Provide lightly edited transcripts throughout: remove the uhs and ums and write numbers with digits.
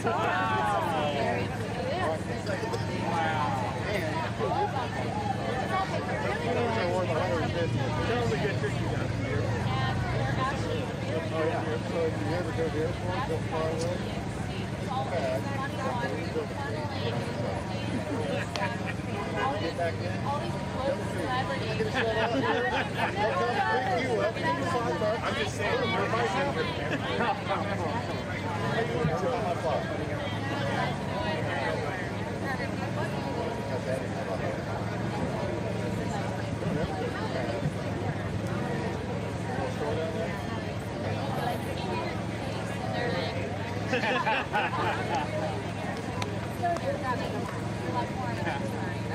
I'm just saying,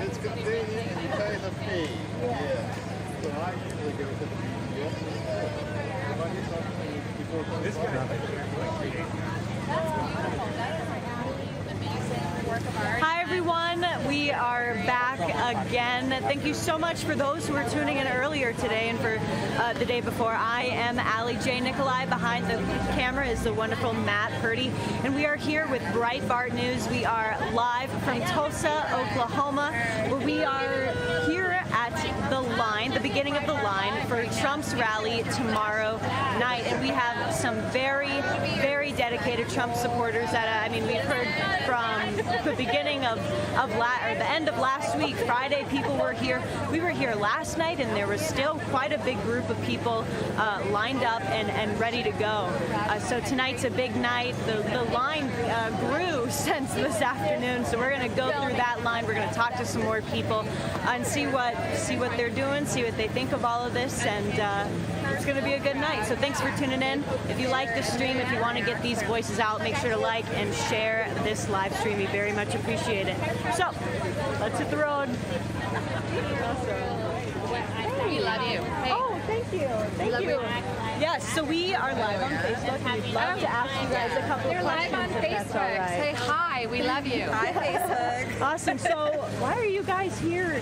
It's convenient and you pay the fee. Yeah. So I usually go to the meeting. this guy. Hi everyone, we are back again. Thank you so much for those who were tuning in earlier today and for the day before. I am Allie J. Nikolai. Behind the camera is the wonderful Matt Purdy, and we are here with Breitbart News. We are live from Tulsa, Oklahoma, where we are here at the line, the beginning of the line for Trump's rally tomorrow night, and we have some very, very dedicated Trump supporters that I mean, we've heard from the beginning of the end of last week. Friday, people were here. We were here last night, and there was still quite a big group of people lined up and ready to go. So tonight's a big night. The line grew since this afternoon, so we're going to go through that line. We're going to talk to some more people and see what they're doing, see what they think of all of this, and it's going to be a good night. So thanks for tuning in. If you like this stream, if you want to get these voices out, make sure to like and share this live stream. We very much appreciate it. So let's hit the road. We love you. Hey. Oh, thank you. Thank you. Yes, so we are live on Facebook. We'd love to ask you guys a couple They're of live questions. on if that's all Facebook. right. Say hi. We love you. Hi, Facebook. Awesome. So why are you guys here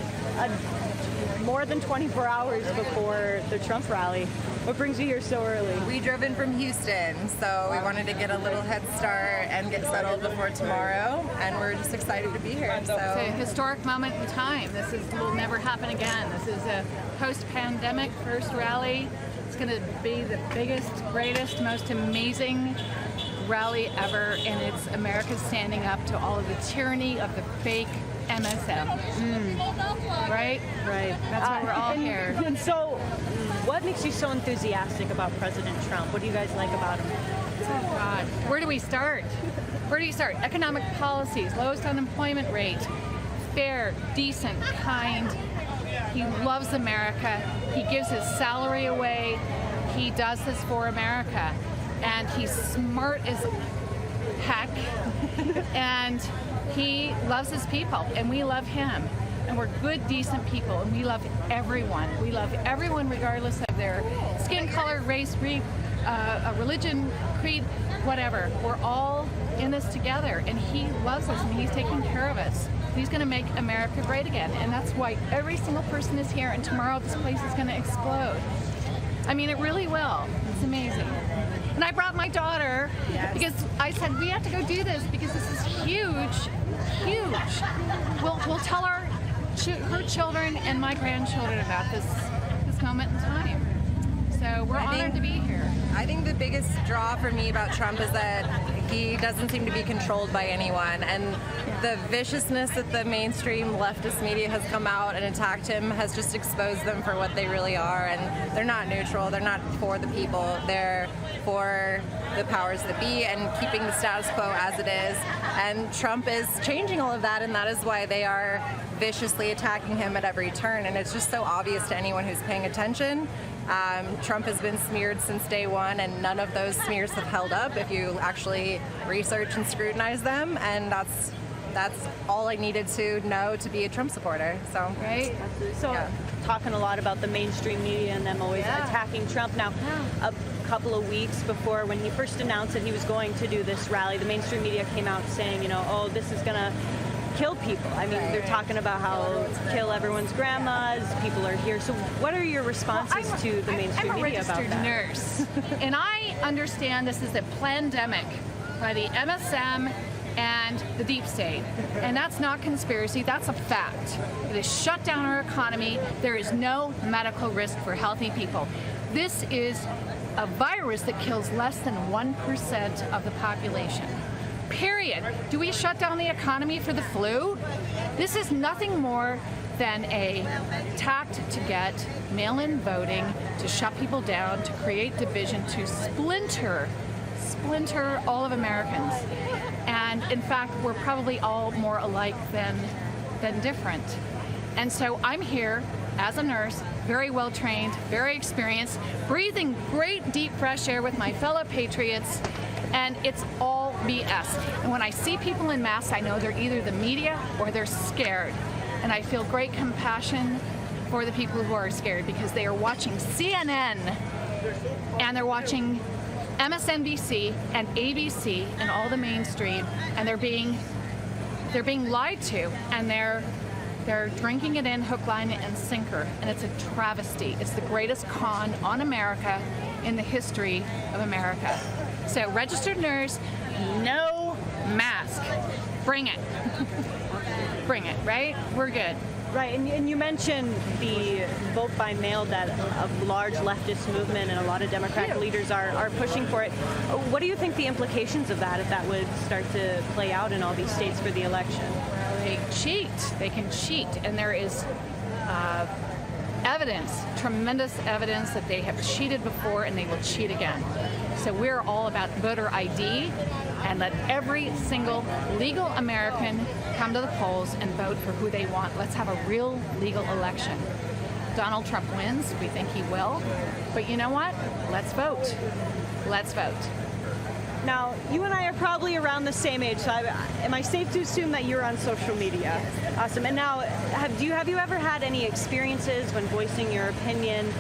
more than 24 hours before the Trump rally? What brings you here so early? We drove in from Houston, so we wanted to get a little head start and get settled before tomorrow, and we're just excited to be here. It's a historic moment in time. This will never happen again. This is a post-pandemic first rally. It's going to be the biggest, greatest, most amazing rally ever, and it's America standing up to all of the tyranny of the fake MSM. Right? Right. That's why we're all here. And so, what makes you so enthusiastic about President Trump? What do you guys like about him? Oh, God. Where do we start? Where do you start? Economic policies, lowest unemployment rate, fair, decent, kind. He loves America. He gives his salary away. He does this for America. And he's smart as heck. And he loves his people, and we love him. And we're good, decent people, and we love everyone. We love everyone regardless of their skin color, race, religion, creed, whatever. We're all in this together, and he loves us, and he's taking care of us. He's going to make America great again, and that's why every single person is here, and tomorrow this place is going to explode. I mean, it really will. It's amazing. And I brought my daughter because I said, we have to go do this because this is huge, huge. We'll tell her children and my grandchildren about this moment in time. So we're honored to be here. I think the biggest draw for me about Trump is that he doesn't seem to be controlled by anyone, and the viciousness that the mainstream leftist media has come out and attacked him has just exposed them for what they really are, and they're not neutral, they're not for the people, they're for the powers that be and keeping the status quo as it is, and Trump is changing all of that, and that is why they are viciously attacking him at every turn, and it's just so obvious to anyone who's paying attention. Trump has been smeared since day one, and none of those smears have held up if you actually research and scrutinize them, and that's all I needed to know to be a Trump supporter. So, right? So, talking a lot about the mainstream media and them always attacking Trump. Now, a couple of weeks before when he first announced that he was going to do this rally, the mainstream media came out saying, you know, oh, this is gonna kill people. I mean, they're talking about how kill everyone's grandmas, people are here. So what are your responses to the mainstream media about that? I'm a registered nurse, and I understand this is a pandemic by the MSM and the deep state. And that's not conspiracy, that's a fact. It has shut down our economy. There is no medical risk for healthy people. This is a virus that kills less than 1% of the population. Period. Do we shut down the economy for the flu? This is nothing more than a tact to get mail-in voting, to shut people down, to create division, to splinter all of Americans. And in fact, we're probably all more alike than different. And so I'm here as a nurse, very well trained, very experienced, breathing great deep fresh air with my fellow patriots, and it's all BS. And when I see people in masks, I know they're either the media or they're scared. And I feel great compassion for the people who are scared because they are watching CNN and they're watching MSNBC and ABC and all the mainstream, and they're being lied to, and they're drinking it in hook, line, and sinker, and it's a travesty. It's the greatest con on America in the history of America. So registered nurse, no mask. Bring it. Bring it, right? We're good. Right, and you mentioned the vote by mail that a large leftist movement and a lot of Democratic leaders are pushing for it. What do you think the implications of that, if that would start to play out in all these states for the election? They cheat. They can cheat, and there is evidence, tremendous evidence that they have cheated before and they will cheat again. So we're all about voter ID, and let every single legal American come to the polls and vote for who they want. Let's have a real legal election. Donald Trump wins. We think he will. But you know what? Let's vote. Let's vote. Now, you and I are probably around the same age, so am I safe to assume that you're on social media? Awesome. And now, have you ever had any experiences when voicing your opinion,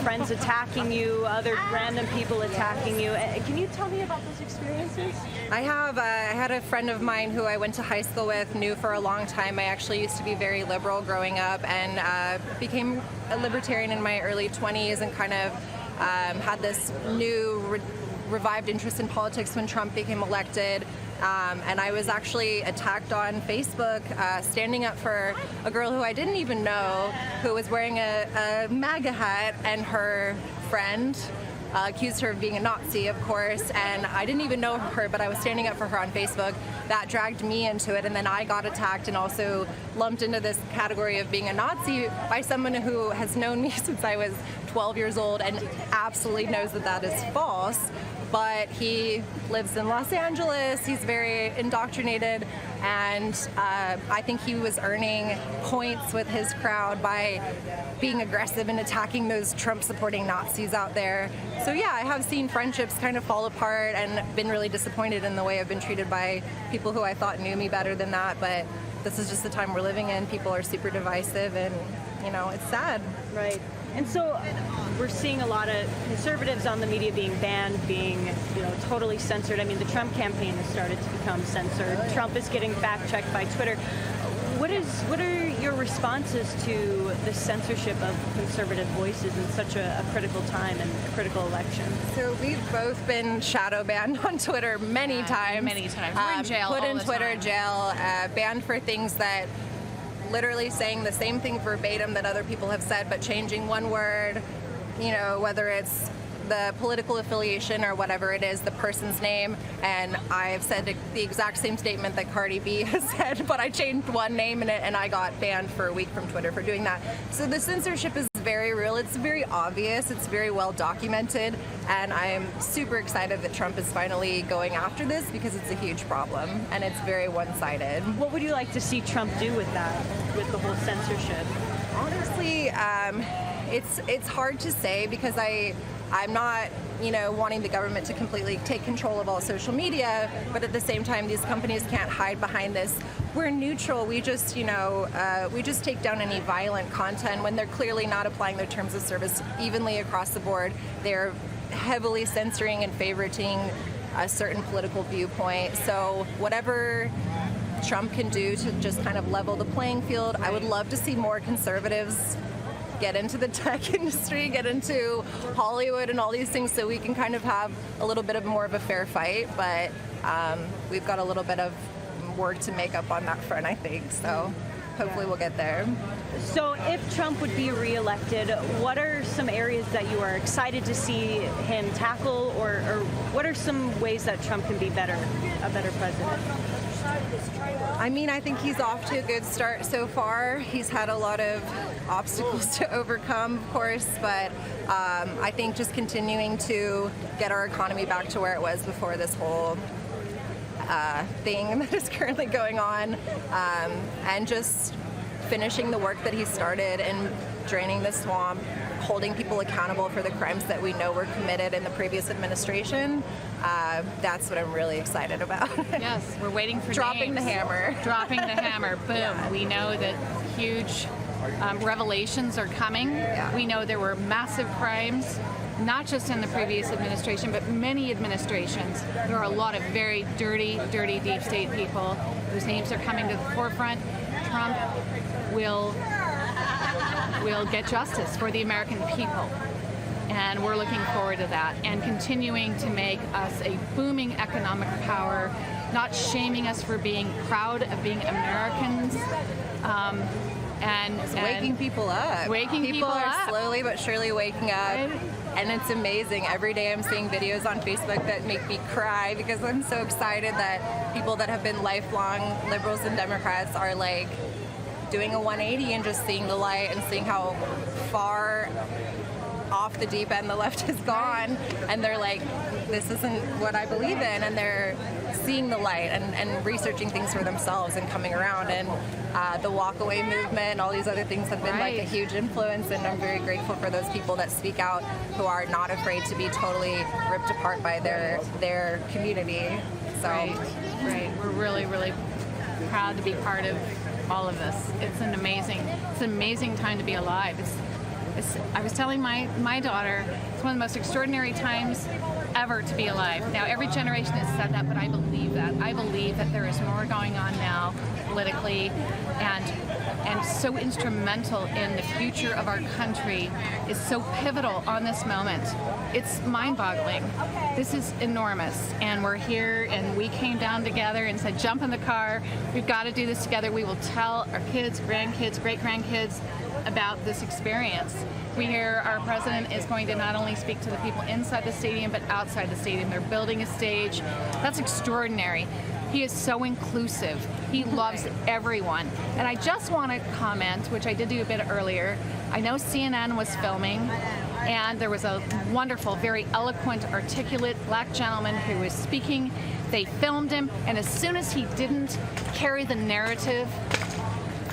friends attacking you, other random people attacking you? Can you tell me about those experiences? I have. I had a friend of mine who I went to high school with, knew for a long time. I actually used to be very liberal growing up, and became a libertarian in my early 20s, and kind of had this new revived interest in politics when Trump became elected. And I was actually attacked on Facebook, standing up for a girl who I didn't even know, who was wearing a MAGA hat, and her friend accused her of being a Nazi, of course, and I didn't even know her, but I was standing up for her on Facebook. That dragged me into it, and then I got attacked and also lumped into this category of being a Nazi by someone who has known me since I was 12 years old and absolutely knows that that is false. But he lives in Los Angeles, he's very indoctrinated, and I think he was earning points with his crowd by being aggressive and attacking those Trump-supporting Nazis out there. So yeah, I have seen friendships kind of fall apart and been really disappointed in the way I've been treated by people who I thought knew me better than that, but this is just the time we're living in. People are super divisive, and it's sad. Right. And so we're seeing a lot of conservatives on the media being banned, being totally censored. I mean, the Trump campaign has started to become censored. Trump is getting fact-checked by Twitter. What are your responses to the censorship of conservative voices in such a critical time and a critical election? So we've both been shadow banned on Twitter many times. Many times. We're in jail put all in the Twitter time. jail, banned for things that literally saying the same thing verbatim that other people have said, but changing one word, whether it's the political affiliation or whatever it is, the person's name, and I've said the exact same statement that Cardi B has said, but I changed one name in it, and I got banned for a week from Twitter for doing that. So the censorship is very real, it's very obvious, it's very well documented, and I'm super excited that Trump is finally going after this because it's a huge problem, and it's very one-sided. What would you like to see Trump do with that, with the whole censorship? Honestly, it's hard to say because I'm not, wanting the government to completely take control of all social media, but at the same time, these companies can't hide behind this. We're neutral. We just, we just take down any violent content when they're clearly not applying their terms of service evenly across the board. They're heavily censoring and favoriting a certain political viewpoint. So whatever Trump can do to just kind of level the playing field, I would love to see more conservatives get into the tech industry, get into Hollywood and all these things, so we can kind of have a little bit of more of a fair fight. But we've got a little bit of work to make up on that front, I think. So hopefully we'll get there. So if Trump would be reelected, what are some areas that you are excited to see him tackle, or what are some ways that Trump can be a better president? I mean, I think he's off to a good start so far. He's had a lot of obstacles to overcome, of course, but I think just continuing to get our economy back to where it was before this whole thing that is currently going on, and just finishing the work that he started and draining the swamp, holding people accountable for the crimes that we know were committed in the previous administration. That's what I'm really excited about. Yes, we're waiting for dropping names. The hammer. Dropping the hammer. Boom. Yeah. We know that huge revelations are coming. Yeah. We know there were massive crimes, not just in the previous administration, but many administrations. There are a lot of very dirty deep state people whose names are coming to the forefront. Trump will get justice for the American people. And we're looking forward to that, and continuing to make us a booming economic power, not shaming us for being proud of being Americans. And waking people up. Waking people are up. Slowly but surely waking up. Right. And it's amazing. Every day I'm seeing videos on Facebook that make me cry, because I'm so excited that people that have been lifelong liberals and Democrats are like doing a 180 and just seeing the light and seeing how far off the deep end the left has gone, and they're like, this isn't what I believe in, and they're seeing the light and researching things for themselves and coming around. And the walkaway movement, all these other things have been like a huge influence, and I'm very grateful for those people that speak out, who are not afraid to be totally ripped apart by their community. So right. We're really proud to be part of all of this. It's an amazing time to be alive. I was telling my daughter, it's one of the most extraordinary times ever to be alive. Now, every generation has said that, but I believe that. I believe that there is more going on now politically, and so instrumental in the future of our country, is so pivotal on this moment. It's mind-boggling. This is enormous, and we're here, and we came down together and said, jump in the car, we've got to do this together. We will tell our kids, grandkids, great-grandkids about this experience. We hear our president is going to not only speak to the people inside the stadium, but outside the stadium. They're building a stage. That's extraordinary. He is so inclusive. He loves everyone. And I just want to comment, which I did do a bit earlier. I know CNN was filming, and there was a wonderful, very eloquent, articulate black gentleman who was speaking. They filmed him, and as soon as he didn't carry the narrative,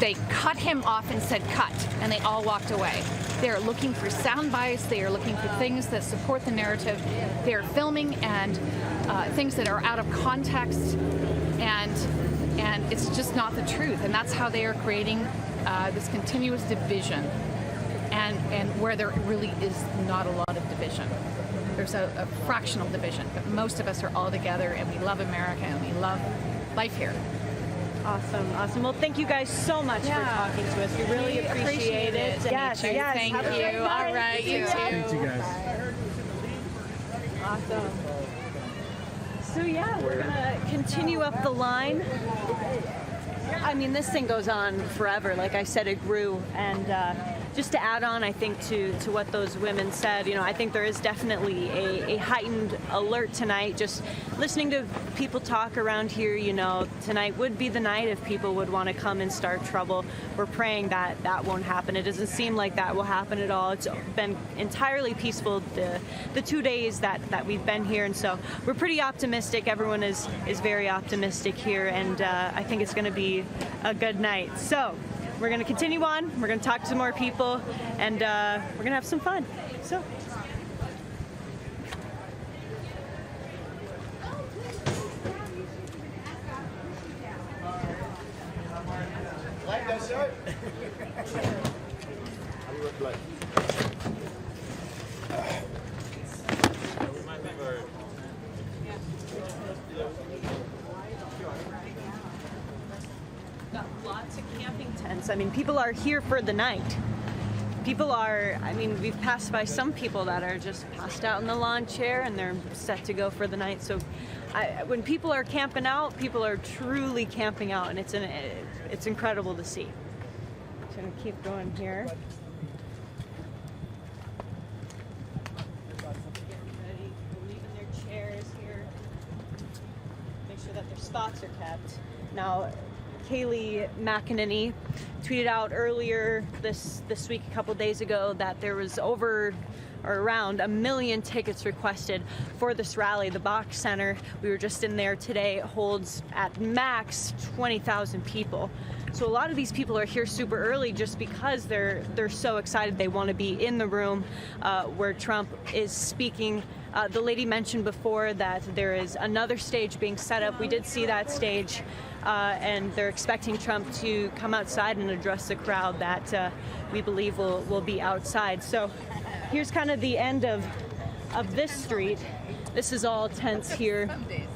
they cut him off and said cut, and they all walked away. They're looking for sound bites. They are looking for things that support the narrative. They're filming and things that are out of context, and it's just not the truth. And that's how they are creating this continuous division, and where there really is not a lot of division. There's a fractional division, but most of us are all together, and we love America, and we love life here. Awesome. Well, thank you guys so much for talking to us. We really appreciate it. Yes. Thank you. All right, you too. Thank you guys. Awesome. So yeah, we're gonna continue up the line. I mean, this thing goes on forever. Like I said, it grew, and just to add on, I think, to what those women said, I think there is definitely a heightened alert tonight. Just listening to people talk around here, tonight would be the night if people would want to come and start trouble. We're praying that that won't happen. It doesn't seem like that will happen at all. It's been entirely peaceful the 2 days that we've been here, and so we're pretty optimistic. Everyone is very optimistic here, and I think it's going to be a good night. So we're going to continue on. We're going to talk to some more people, and we're going to have some fun. So. Got lots of camping tents. I mean, people are here for the night. people are, I mean, we've passed by some people that are just passed out in the lawn chair and they're set to go for the night. So when people are camping out, people are truly camping out, and it's incredible to see. I'm going to keep going here. Leaving their chairs here. Make sure that their spots are kept. Now, Kayleigh McEnany tweeted out earlier this week, a couple days ago, that there was around 1 million tickets requested for this rally. The Bach Center, we were just in there today, holds at max 20,000 people. So a lot of these people are here super early just because they're so excited. They want to be in the room where Trump is speaking. The lady mentioned before that there is another stage being set up. We did see that stage, and they're expecting Trump to come outside and address the crowd that we believe will be outside. So here's kind of the end of this street. This is all tents here. We're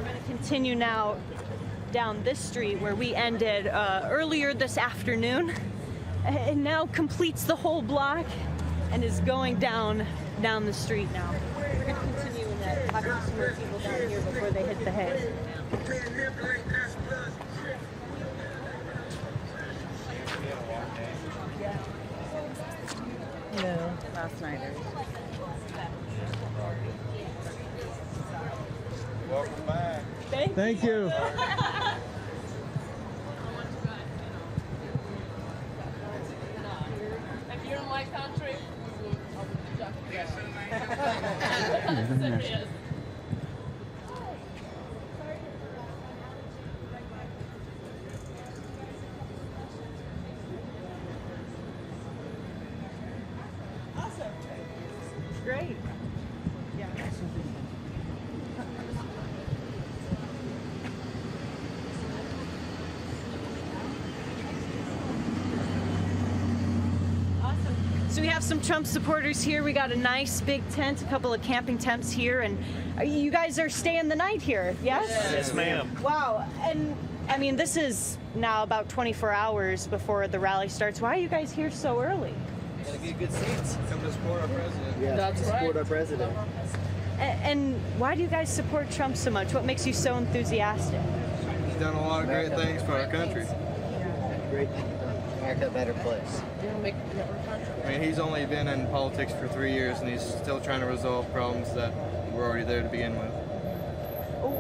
going to continue now down this street where we ended earlier this afternoon. It now completes the whole block and is going down the street now. We're going to continue in that, talking to some more people down here before they hit the hay. No, last night. Welcome back. Thank you. If you're in my country, Awesome. Great. Yeah. Awesome. So we have some Trump supporters here. We got a nice big tent, a couple of camping tents here, and you guys are staying the night here, yes? Yes, ma'am. Wow. And I mean, this is now about 24 hours before the rally starts. Why are you guys here so early? Gotta get good seats. Come to support our president. Yeah, That's to support right. our president. And why do you guys support Trump so much? What makes you so enthusiastic? He's done a lot of great things for our country. Great thing. America a better place. I mean, he's only been in politics for 3 years, and he's still trying to resolve problems that were already there to begin with.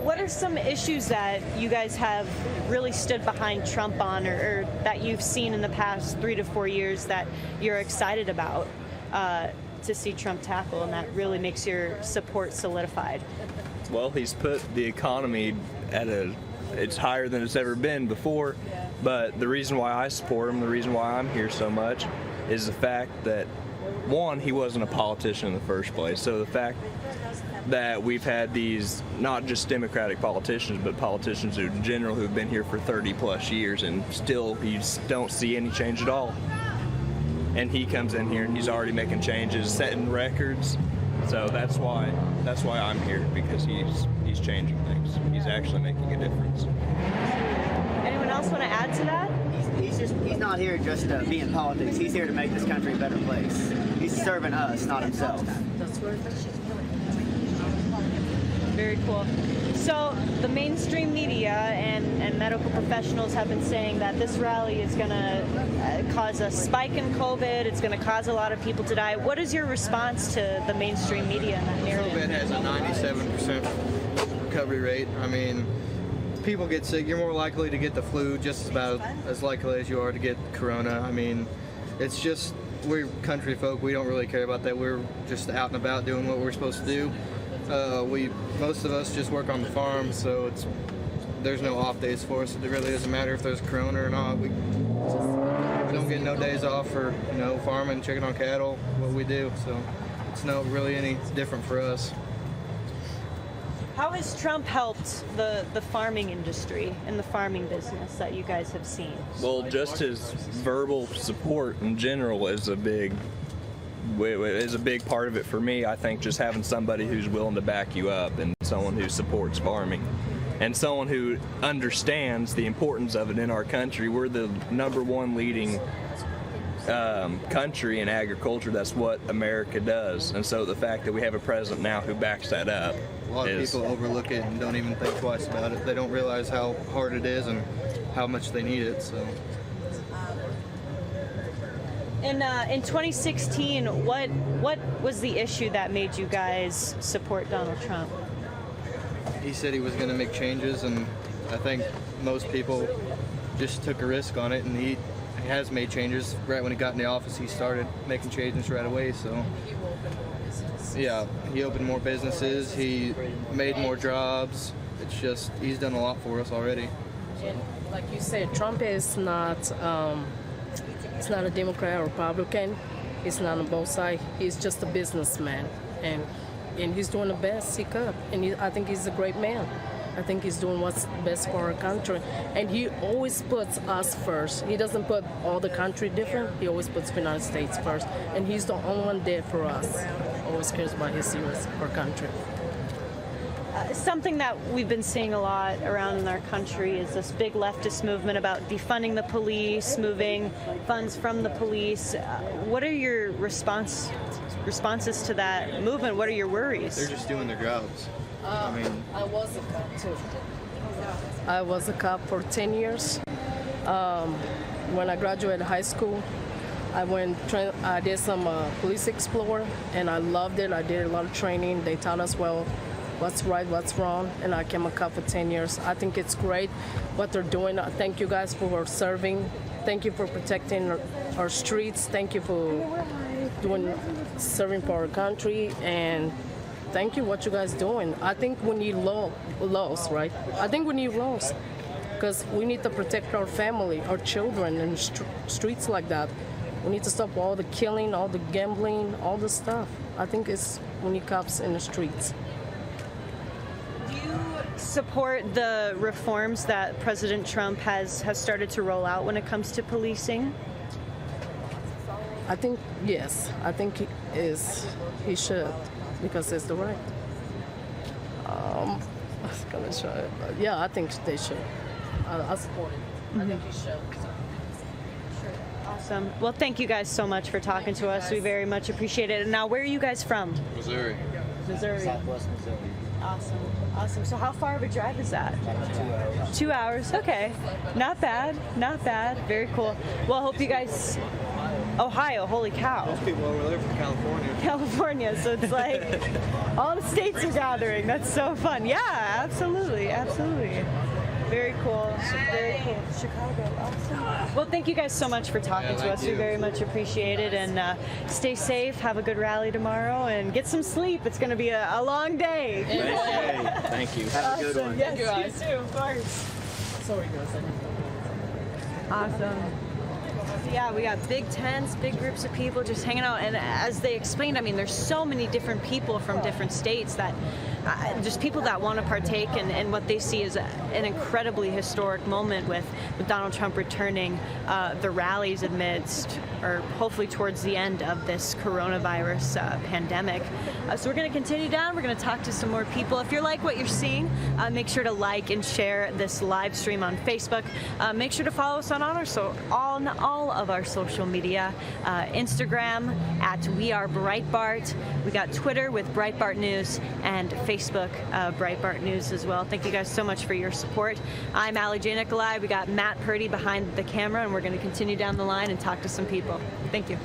What are some issues that you guys have really stood behind Trump on, or that you've seen in the past 3 to 4 years that you're excited about to see Trump tackle, and that really makes your support solidified? Well, he's put the economy at it's higher than it's ever been before. But the reason why I support him, the reason why I'm here so much, is the fact that, one, he wasn't a politician in the first place. So the fact that we've had these, not just Democratic politicians, but politicians in general who've been here for 30 plus years, and still you just don't see any change at all. And he comes in here and he's already making changes, setting records. So that's why I'm here, because he's changing things. He's actually making a difference. Anyone else want to add to that? He's not here just to be in politics. He's here to make this country a better place. He's serving us, not himself. Very cool. So the mainstream media and medical professionals have been saying that this rally is going to cause a spike in COVID. It's going to cause a lot of people to die. What is your response to the mainstream media and that narrative? COVID has a 97% recovery rate. I mean, people get sick. You're more likely to get the flu, just about as likely as you are to get corona. I mean, it's just, we're country folk. We don't really care about that. We're just out and about doing what we're supposed to do. Most of us just work on the farm, so there's no off days for us. It really doesn't matter if there's corona or not. We don't get no days off for farming, checking on cattle, what we do. So it's not really any different for us. How has Trump helped the farming industry and the farming business that you guys have seen? Well, just his verbal support in general is a big part of it for me. I think just having somebody who's willing to back you up and someone who supports farming and someone who understands the importance of it in our country. We're the #1 leading country in agriculture. That's what America does, and so the fact that we have a president now who backs that up. A lot of people overlook it and don't even think twice about it. They don't realize how hard it is and how much they need it. So. In 2016, what was the issue that made you guys support Donald Trump? He said he was going to make changes, and I think most people just took a risk on it, and he has made changes. Right when he got in the office, he started making changes right away. So, yeah, he opened more businesses, he made more jobs. It's just, he's done a lot for us already. And like you said, Trump is not he's not a Democrat or Republican. He's not on both sides. He's just a businessman, and he's doing the best he could. And I think he's a great man. I think he's doing what's best for our country. And he always puts us first. He doesn't put all the country different. He always puts the United States first. And he's the only one there for us. Always cares about his US, our country. Something that we've been seeing a lot around in our country is this big leftist movement about defunding the police, moving funds from the police. What are your responses to that movement? What are your worries? They're just doing their jobs. I mean, I was a cop too. I was a cop for 10 years. When I graduated high school, I did some police explorer, and I loved it. I did a lot of training. They taught us what's right, what's wrong, and I became a cop for 10 years. I think it's great what they're doing. Thank you guys for serving. Thank you for protecting our streets. Thank you for serving for our country, and thank you what you guys doing. I think we need laws, right? I think we need laws because we need to protect our family, our children in streets like that. We need to stop all the killing, all the gambling, all the stuff. I think we need cops in the streets. Do you support the reforms that President Trump has started to roll out when it comes to policing? I think, yes. I think he should, because it's the right. I was gonna show it, but yeah, I think they should. I support it. I think he should. Awesome. Well, thank you guys so much for talking to us. We very much appreciate it. And now, where are you guys from? Missouri. Missouri. Southwest Missouri. Awesome. So how far of a drive is that? About 2 hours. 2 hours. Okay. Not bad. Very cool. Well, I hope you guys... Ohio, holy cow. Most people over there from California. California, so it's like all the states are gathering. That's so fun. Yeah, absolutely. Very cool. Chicago, awesome. Well, thank you guys so much for talking to us. We very much appreciate it. And stay safe, have a good rally tomorrow, and get some sleep. It's going to be a long day. Thank you. Have a good one. Yes, you too, of course. Sorry, guys. Awesome. Yeah, we got big tents, big groups of people just hanging out. And as they explained, I mean, there's so many different people from different states that just people that want to partake in what they see as an incredibly historic moment with Donald Trump returning the rallies amidst, or hopefully towards the end of this coronavirus pandemic. So we're going to continue down. We're going to talk to some more people. If you like what you're seeing, make sure to like and share this live stream on Facebook. Make sure to follow us on all of our social media. Instagram at We Are Breitbart. We got Twitter with Breitbart News, and Facebook Breitbart News as well. Thank you guys so much for your support. I'm Allie J. Nicolai. We got Matt Purdy behind the camera, and we're going to continue down the line and talk to some people. Thank you.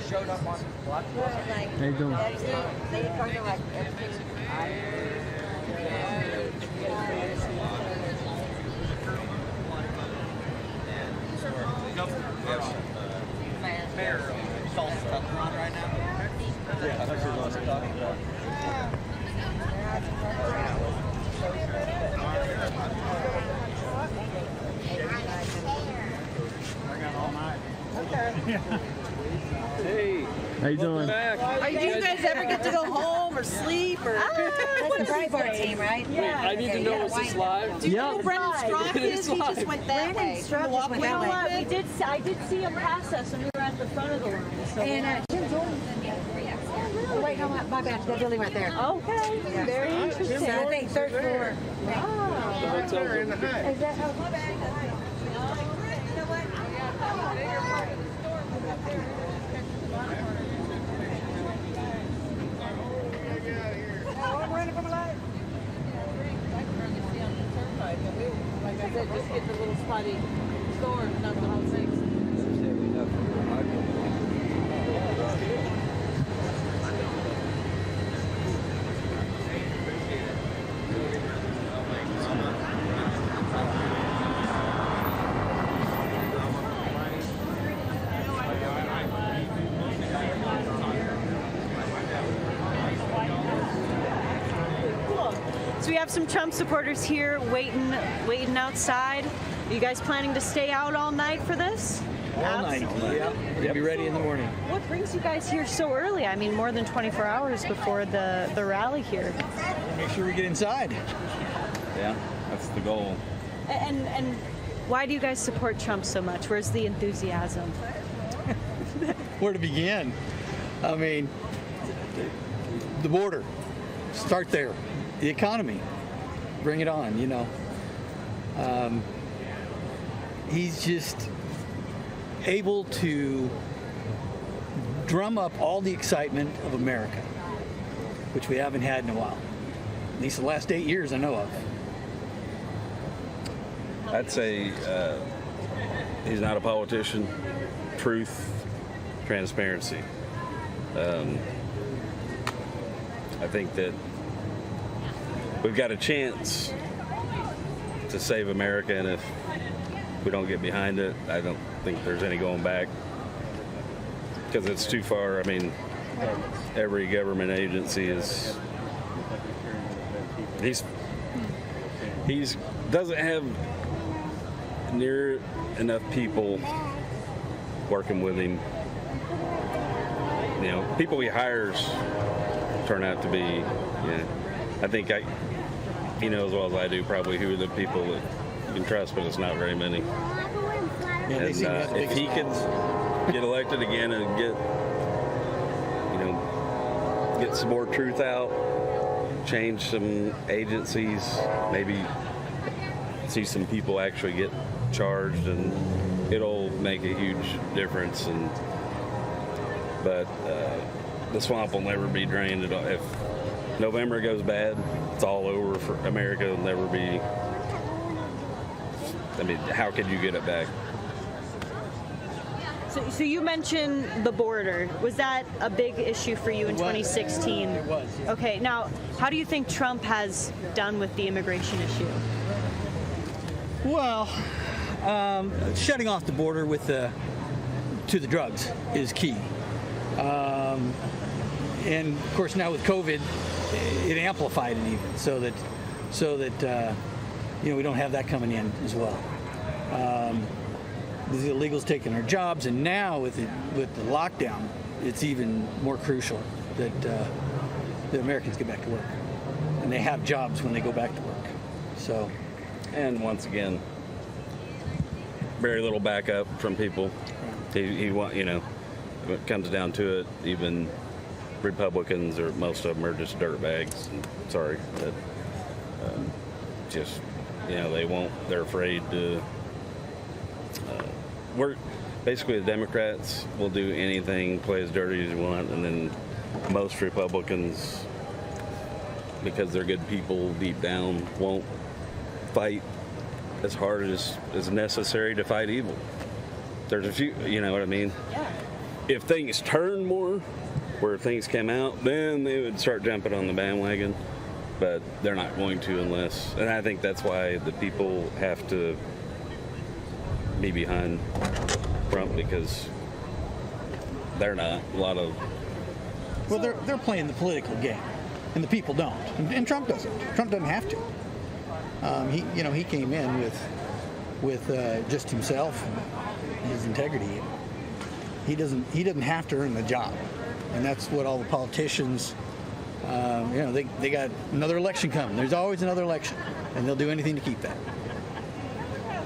Showed up on Black. How you doing? Mayor of Tulsa right now. Yeah, that's what I was talking about. Hey. How you doing? Do you guys ever get to go home? or sleep or. That's the Breitbart team, right? Yeah. I need to know, is this live? Do you know who Brendan Strock It is? is He live. just went that way. Strock just went that way. What? I did see him pass us when we were at the front of the line. So And Jim Jordan's in the Oh, wait, no, my bad. That building right there. okay, very interesting. So I think third floor. The hotel's over here. Is that how? Like I said, just get the little spotty store, not the whole thing. So we have some Trump supporters here waiting outside. Are you guys planning to stay out all night for this? All night. Yeah. We'll be ready in the morning. What brings you guys here so early? I mean, more than 24 hours before the rally here. Make sure we get inside. Yeah, that's the goal. And why do you guys support Trump so much? Where's the enthusiasm? Where to begin? I mean, the border. Start there. The economy. Bring it on, you know. He's just able to drum up all the excitement of America, which we haven't had in a while. At least the last 8 years I know of. I'd say he's not a politician. Truth, transparency. I think that we've got a chance to save America, and if we don't get behind it, I don't think there's any going back, because it's too far. I mean, every government agency he's doesn't have near enough people working with him. You know, people he hires turn out to be, you know, I think he knows as well as I do probably who are the people that you can trust, but it's not very many. Yeah, And if he can get elected again and get some more truth out, change some agencies, maybe see some people actually get charged, and it'll make a huge difference. But the swamp will never be drained at all. If November goes bad, it's all over for America. It'll never be. I mean, how could you get it back? So you mentioned the border. Was that a big issue for you in 2016? It was. Yeah. Okay, now how do you think Trump has done with the immigration issue? Well, shutting off the border to the drugs is key. And of course now with COVID, it amplified it even, so that we don't have that coming in as well. The illegals taking our jobs, and now with the lockdown, it's even more crucial that the Americans get back to work, and they have jobs when they go back to work. So, and once again, very little backup from people. He want, when it comes down to it, even Republicans, or most of them, are just dirtbags. Sorry, but just they won't. They're afraid to. Basically, the Democrats will do anything, play as dirty as you want, and then most Republicans, because they're good people deep down, won't fight as hard as is necessary to fight evil. There's a few, you know what I mean? Yeah. If things turn more, where things came out, then they would start jumping on the bandwagon, but they're not going to unless, and I think that's why the people have to be behind Trump, because they're not. A lot of well, they're playing the political game, and the people don't, and Trump doesn't. Trump doesn't have to. He came in with just himself and his integrity. He doesn't have to earn the job, and that's what all the politicians They got another election coming. There's always another election, and they'll do anything to keep that.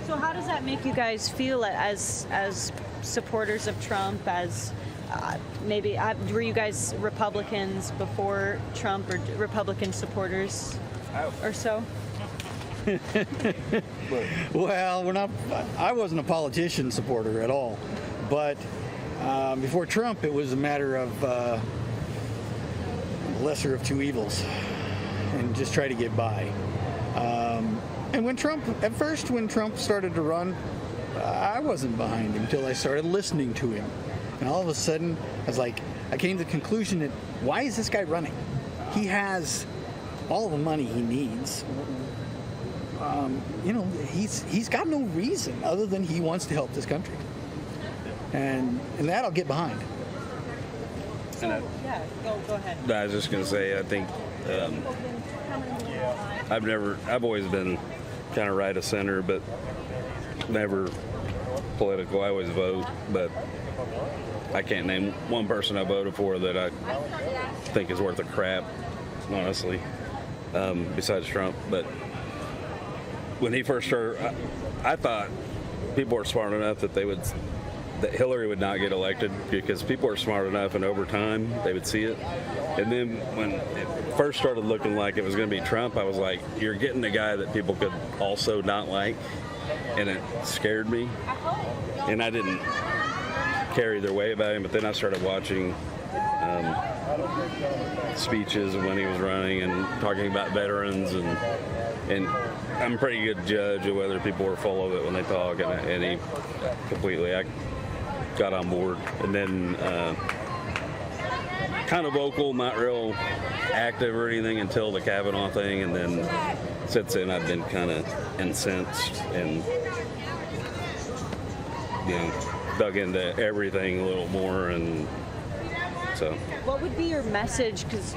So how does that make you guys feel as supporters of Trump? As maybe were you guys Republicans before Trump, or Republican supporters or so? Well, we're not. I wasn't a politician supporter at all, but before Trump, it was a matter of lesser of two evils, and just try to get by. And when Trump started to run, I wasn't behind him until I started listening to him, and all of a sudden, I came to the conclusion that why is this guy running? He has all the money he needs. He's got no reason other than he wants to help this country, and that I'll get behind. So, go ahead. I was just going to say, I think I've always been kind of right of center, but never political. I always vote, but I can't name one person I voted for that I think is worth a crap, honestly, besides Trump. But when he first started, I thought people were smart enough that that Hillary would not get elected, because people are smart enough, and over time they would see it. And then when it first started looking like it was going to be Trump, I was like, you're getting a guy that people could also not like, and it scared me. And I didn't care either way about him, but then I started watching speeches when he was running and talking about veterans, and I'm a pretty good judge of whether people are full of it when they talk, and he completely, I got on board. And then kind of vocal, not real active or anything until the Kavanaugh thing, and then since then I've been kind of incensed and dug into everything a little more. And so what would be your message, because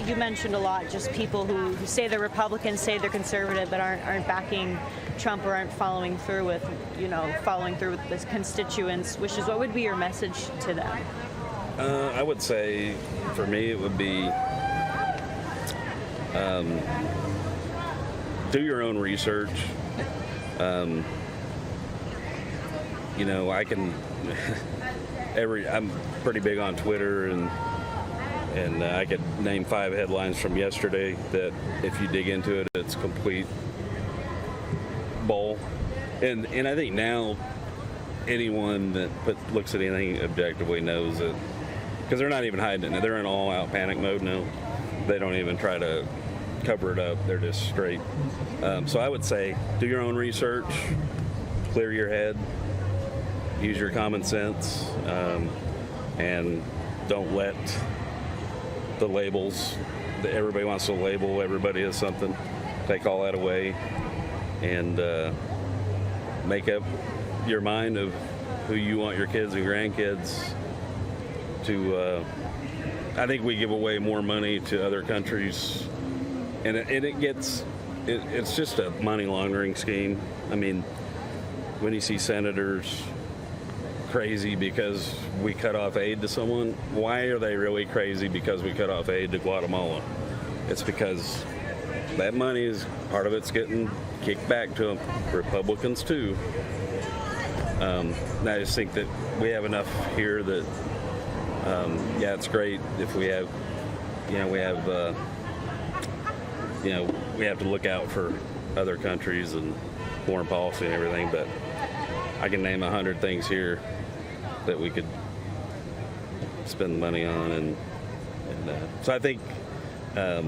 you mentioned a lot just people who say they're Republicans, say they're conservative, but aren't backing Trump or aren't following through with the constituents' wishes. What would be your message to them? I would say, for me, it would be do your own research. I can I'm pretty big on Twitter, and I could name 5 headlines from yesterday that, if you dig into it, it's complete bull. And I think now anyone that looks at anything objectively knows it, because they're not even hiding it. They're in all-out panic mode now. They don't even try to cover it up. They're just straight. So I would say, do your own research, clear your head, use your common sense, and don't let the labels that everybody wants to label everybody as something. Take all that away, and make up your mind of who you want your kids and grandkids to. I think we give away more money to other countries, and it's just a money laundering scheme. I mean, when you see senators crazy because we cut off aid to someone, why are they really crazy because we cut off aid to Guatemala? It's because that money is, part of it's getting kicked back to Republicans too. And I just think that we have enough here that it's great if we have we have to look out for other countries and foreign policy and everything, but I can name 100 things here that we could spend money on, and so I think I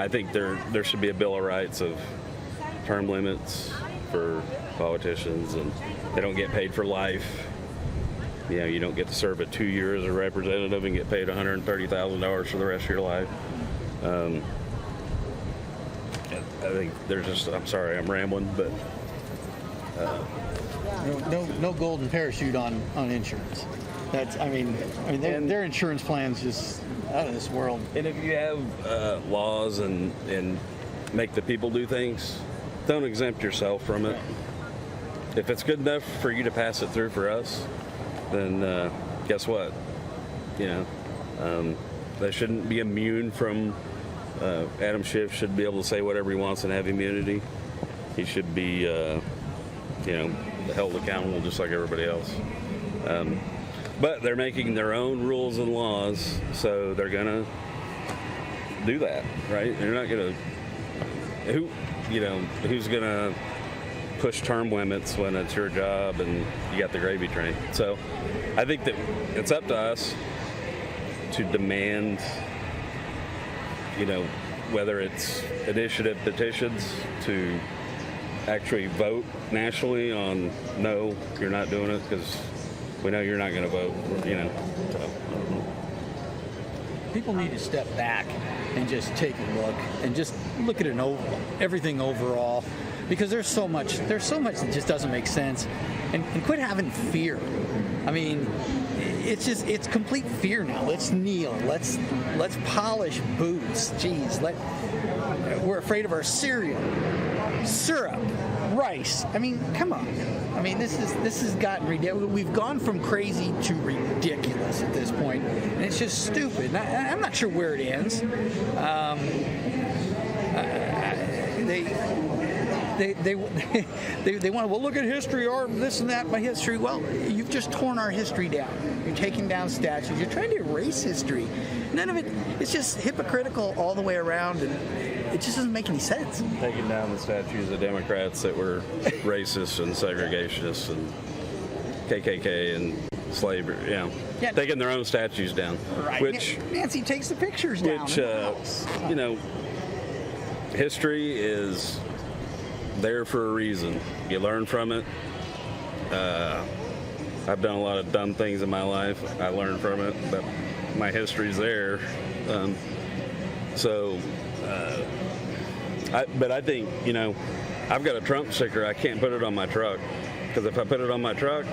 think there should be a Bill of Rights of term limits for politicians, and they don't get paid for life. You don't get to serve a 2 years as a representative and get paid $130,000 for the rest of your life. I think there's just, I'm sorry, I'm rambling, but no golden parachute on insurance. Their insurance plan's just out of this world. And if you have laws and make the people do things, don't exempt yourself from it. If it's good enough for you to pass it through for us, then guess what? They shouldn't be immune from. Adam Schiff should be able to say whatever he wants and have immunity. He should be, held accountable just like everybody else. But they're making their own rules and laws, so they're gonna do that, right? They're not gonna. Who's gonna push term limits when it's your job and you got the gravy train? So, I think that it's up to us to demand, whether it's initiative petitions to actually vote nationally on no, you're not doing it because we know you're not going to vote, So. People need to step back and just take a look and just look at everything overall, because there's so much that just doesn't make sense, and quit having fear. I mean, it's complete fear now. Let's kneel. Let's polish boots. Jeez, we're afraid of our cereal, syrup, rice. I mean, come on. I mean, this has gotten ridiculous. We've gone from crazy to ridiculous at this point, and it's just stupid. And I'm not sure where it ends. They want to, well, look at history or this and that by history. Well, you've just torn our history down. You're taking down statues. You're trying to erase history. None of it, it's just hypocritical all the way around, and it just doesn't make any sense. Taking down the statues of Democrats that were racist and segregationists and KKK and slavery, yeah. Taking their own statues down. Right. Which Nancy takes the pictures down. Which, history is there for a reason. You learn from it. I've done a lot of dumb things in my life. I learned from it, but my history's there. But I think, I've got a Trump sticker. I can't put it on my truck, because if I put it on my truck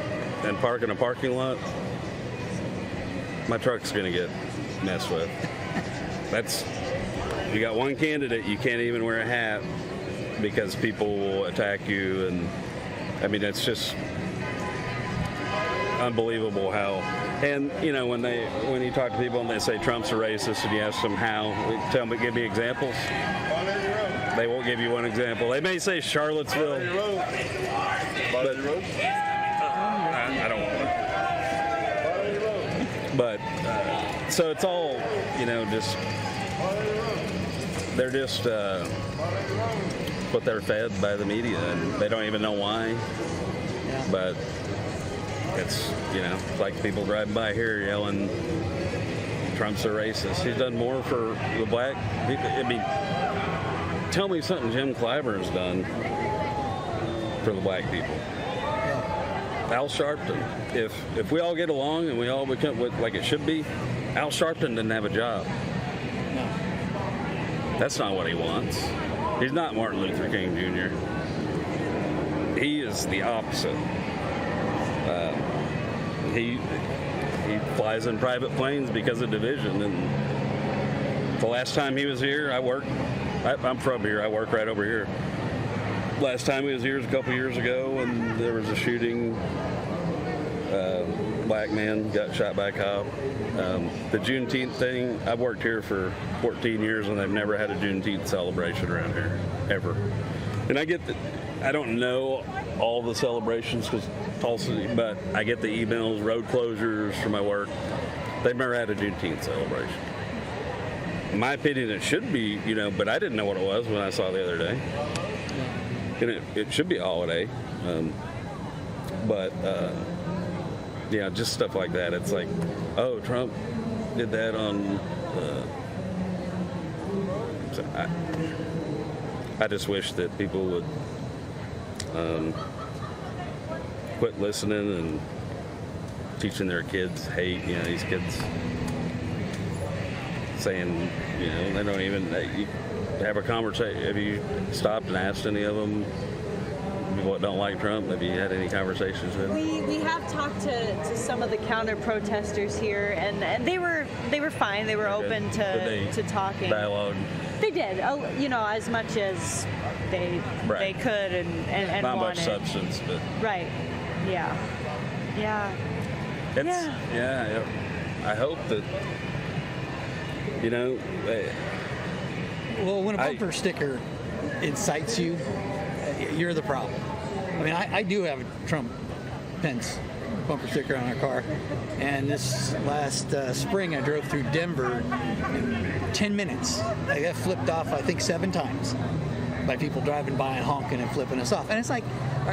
and park in a parking lot, my truck's going to get messed with. You got one candidate, you can't even wear a hat because people will attack you, and I mean, it's just unbelievable how. And when you talk to people and they say Trump's a racist, and you ask them how, give me examples. They won't give you one example. They may say Charlottesville, but I don't want to. But so it's all, just they're just what they're fed by the media, and they don't even know why. But it's like people driving by here yelling Trump's a racist. He's done more for the black people. I mean, tell me something Jim Clyburn's done for the black people. Al Sharpton. If we all get along and we all become like it should be, Al Sharpton didn't have a job. That's not what he wants. He's not Martin Luther King Jr. He is the opposite. He flies in private planes because of division. And the last time he was here, I'm from here. I work right over here. Last time he was here was a couple years ago, and there was a shooting. Black man got shot by a cop. The Juneteenth thing, I've worked here for 14 years, and they've never had a Juneteenth celebration around here, ever. And I get that I don't know all the celebrations because Tulsa, but I get the emails, road closures for my work. They've never had a Juneteenth celebration. In my opinion, it should be, but I didn't know what it was when I saw it the other day. And it should be a holiday. Just stuff like that. It's like, oh, Trump did that on. I just wish that people would quit listening and teaching their kids hate. These kids saying, they don't even have a conversation. Have you stopped and asked any of them what don't like Trump? Have you had any conversations with them? We have talked to some of the counter protesters here, and they were fine. They were open to talking. Dialogue. They did, as much as they could and not wanted. much substance, but right. Yeah. I hope that You know. Well, when a bumper sticker incites you, you're the problem. I mean, I do have a Trump-Pence bumper sticker on our car, and this last spring I drove through Denver in 10 minutes. I got flipped off, I think, 7 times by people driving by and honking and flipping us off. And it's like,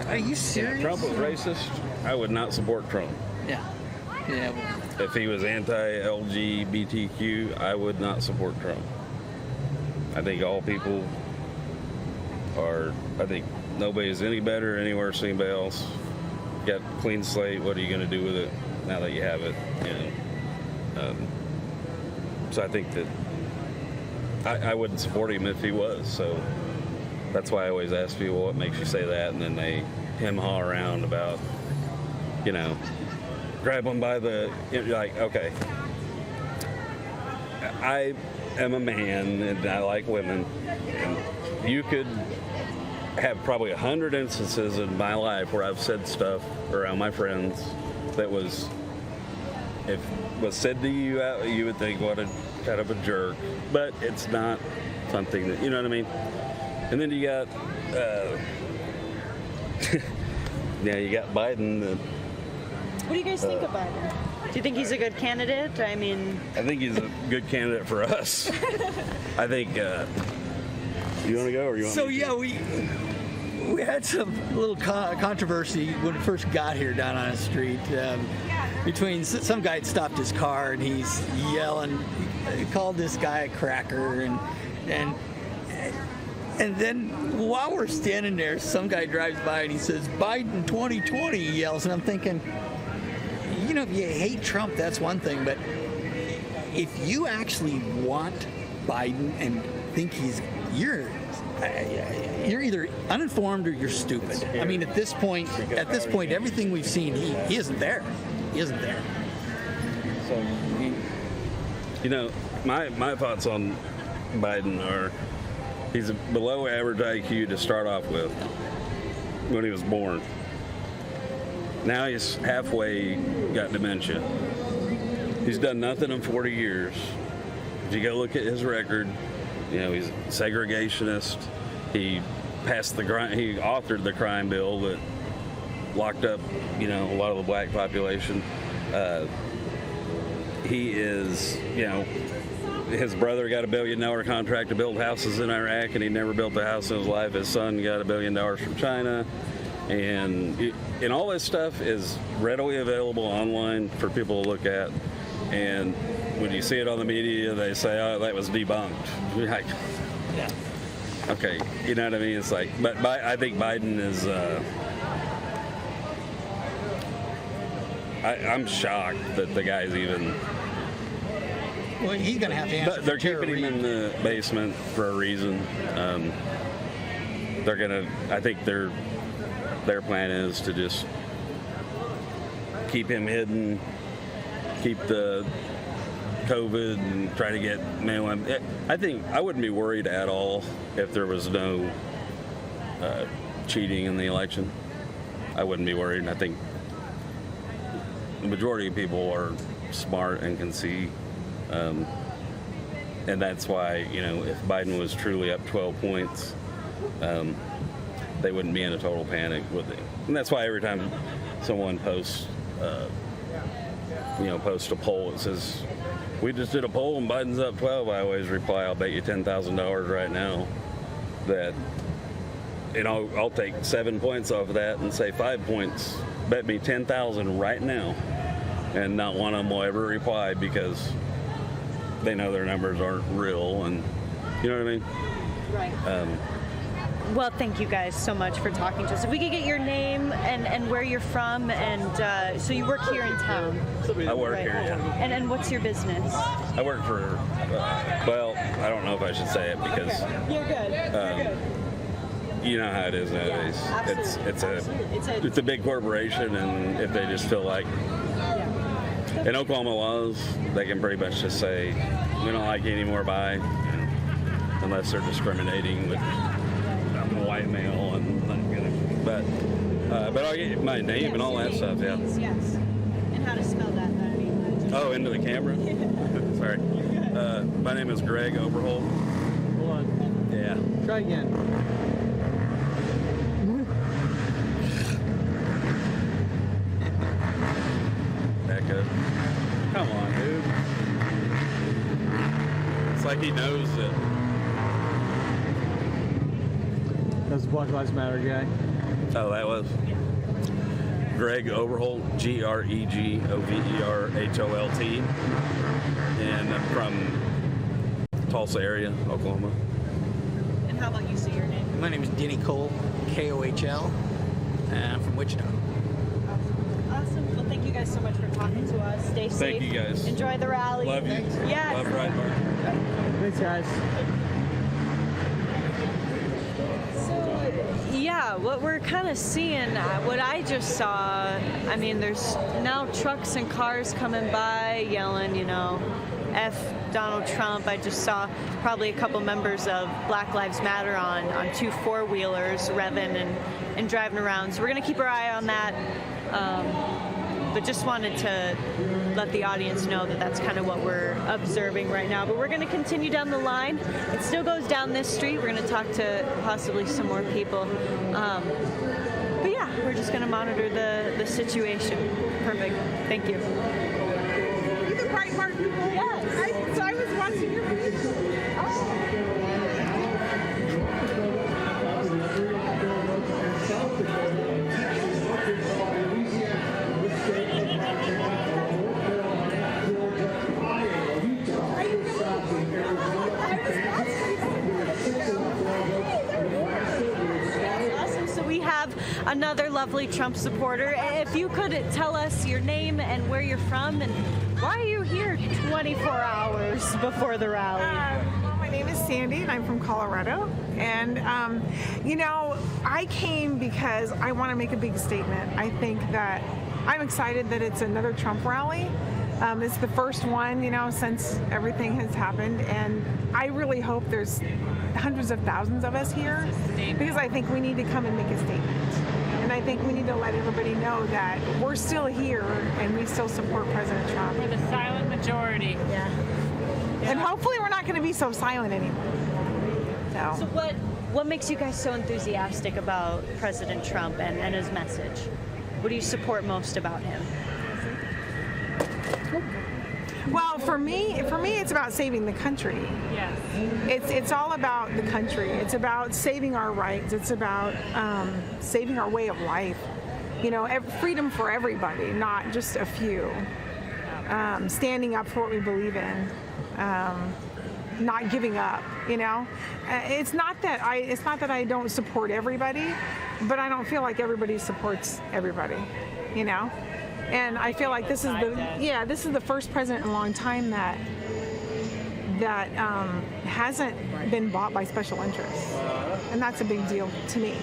are you serious? If Trump was racist, I would not support Trump. Yeah. Yeah. If he was anti-LGBTQ, I would not support Trump. I think all people are, I think nobody's any better, any worse than anybody else. You got a clean slate, what are you going to do with it now that you have it? And so I think that I wouldn't support him if he was. So that's why I always ask people what makes you say that, and then they hem-haw around about, you know, grab them by the, you're like, okay, I am a man and I like women, and you could have probably 100 instances in my life where I've said stuff around my friends that was, if was said to you, you would think what a kind of a jerk, but it's not something that, you know what I mean? And then you got, yeah, you got Biden. What do you guys think of Biden? Do you think he's a good candidate? I mean, I think he's a good candidate for us. I think. You want to go, or you want? So me to? yeah, we had some little controversy when it first got here down on the street between some guy had stopped his car and he's yelling, he called this guy a cracker, and then while we're standing there, some guy drives by and he says, Biden 2020, he yells, and I'm thinking, you know, if you hate Trump, that's one thing, but if you actually want Biden and think you're either uninformed or you're stupid. I mean, at this point, everything we've seen, he isn't there. He isn't there. So, you know, my thoughts on Biden are, he's a below average IQ to start off with when he was born. Now he's halfway got dementia. He's done nothing in 40 years. If you go look at his record, you know, he's a segregationist. He authored the crime bill that locked up, you know, a lot of the black population. He is, you know, his brother got $1 billion contract to build houses in Iraq, and he never built a house in his life. His son got $1 billion from China. And all this stuff is readily available online for people to look at. And when you see it on the media, they say, oh, that was debunked. You're like, yeah. Okay, you know what I mean? It's like, but I think Biden is, I'm shocked that the guy's even. Well, he's going to have to answer. They're keeping him in the basement for a reason. They're going to, I think their plan is to just keep him hidden, keep the COVID, and try to get mail. I think I wouldn't be worried at all if there was no cheating in the election. I wouldn't be worried. I think the majority of people are smart and can see, and that's why, you know, if Biden was truly up 12 points, they wouldn't be in a total panic with it. And that's why every time someone posts a poll that says, we just did a poll and Biden's up 12, I always reply, I'll bet you $10,000 right now that, and I'll take 7 points off of that and say 5 points, bet me 10,000 right now, and not one of them will ever reply because they know their numbers aren't real, and you know what I mean? Right. Well, thank you guys so much for talking to us. If we could get your name and where you're from, and so you work here in town. I work here in town. And what's your business? I work for, well, I don't know if I should say it because You're good. You're good. You know how it is nowadays. Yeah, It's a big corporation, and if they just feel like, in Oklahoma laws, they can pretty much just say, we don't like you anymore, bye, unless they're discriminating with I'm a white male and not gonna. But I'll get my name and all that stuff. Yeah. Yes. And how to spell that? Oh, into the camera. Sorry. My name is Greg Overholt. Hold on. Yeah. Try again. Becca. Come on, dude. It's like he knows it. That's the Black Lives Matter guy. Oh, that was Greg Overholt, GregoverHolt, and I'm from Tulsa area, Oklahoma. And how about you say your name? My name is Denny Cole, Kohl, and I'm from Wichita. Awesome. Well, thank you guys so much for talking to us. Stay safe. Thank you guys. Enjoy the rally. Love you. Yes. Love Breitbart. Thanks, guys. Yeah, what we're kind of seeing, what I just saw, I mean, there's now trucks and cars coming by yelling, you know, F Donald Trump. I just saw probably a couple members of Black Lives Matter on 2 4-wheelers revving and driving around. So we're going to keep our eye on that. But just wanted to let the audience know that that's kind of what we're observing right now. But we're going to continue down the line. It still goes down this street. We're going to talk to possibly some more people. But yeah, we're just going to monitor the situation. Perfect. Thank you. You the Breitbart people? Yes. So I was watching your video. Another lovely Trump supporter. If you could tell us your name and where you're from and why are you here 24 hours before the rally? Well, my name is Sandy and I'm from Colorado. And, you know, I came because I want to make a big statement. I think that I'm excited that it's another Trump rally. It's the first one, you know, since everything has happened. And I really hope there's hundreds of thousands of us here because I think we need to come and make a statement. And I think we need to let everybody know that we're still here and we still support President Trump. We're the silent majority. Yeah. And hopefully we're not going to be so silent anymore. So what makes you guys so enthusiastic about President Trump and his message? What do you support most about him? Well, for me, it's about saving the country. Yes. It's all about the country. It's about saving our rights. It's about saving our way of life. You know, freedom for everybody, not just a few. Standing up for what we believe in. Not giving up. You know, it's not that I don't support everybody, but I don't feel like everybody supports everybody. You know. And I feel like this is the first president in a long time that hasn't been bought by special interests, and that's a big deal to me.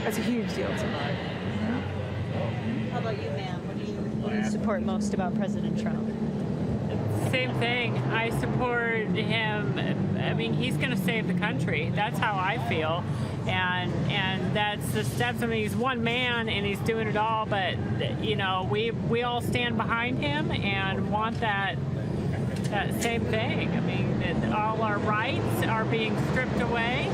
That's a huge deal to me. How about you, ma'am? What do you support most about President Trump? Same thing. I support him. I mean, he's going to save the country. That's how I feel. And that's the steps. I mean, he's one man and he's doing it all, but you know, we all stand behind him and want that same thing. I mean, that all our rights are being stripped away.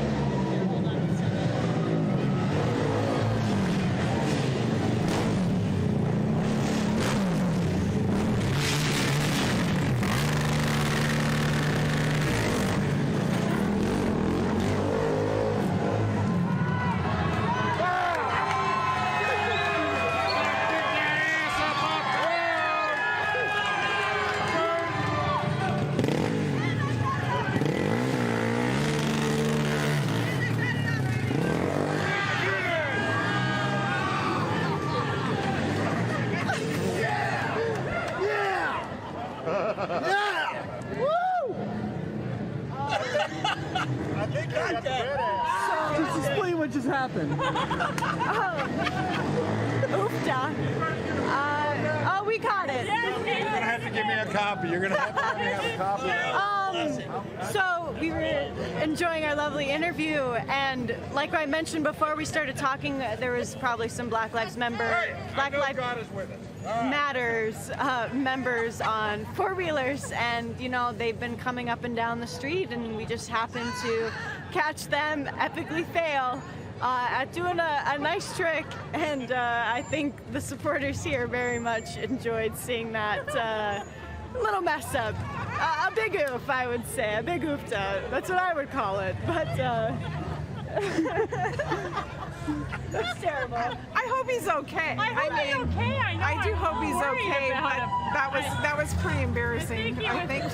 Yeah! Woo! I think I got that. Just explain what just happened. Oofda. Oh, we got it. You're gonna have to give me a copy. You're gonna have to let me have a copy. So we were enjoying our lovely interview, and like I mentioned before we started talking, there was probably some Black Lives God is with us. Matters members on four-wheelers, and they've been coming up and down the street, and we just happened to catch them epically fail at doing a nice trick, and I think the supporters here very much enjoyed seeing that little mess up. A big oof, I would say. A big oofta. That's what I would call it. But that's terrible. I hope he's okay. I hope he's okay. I know. I do I'm hope he's worried okay, about but him. that was pretty embarrassing. I think.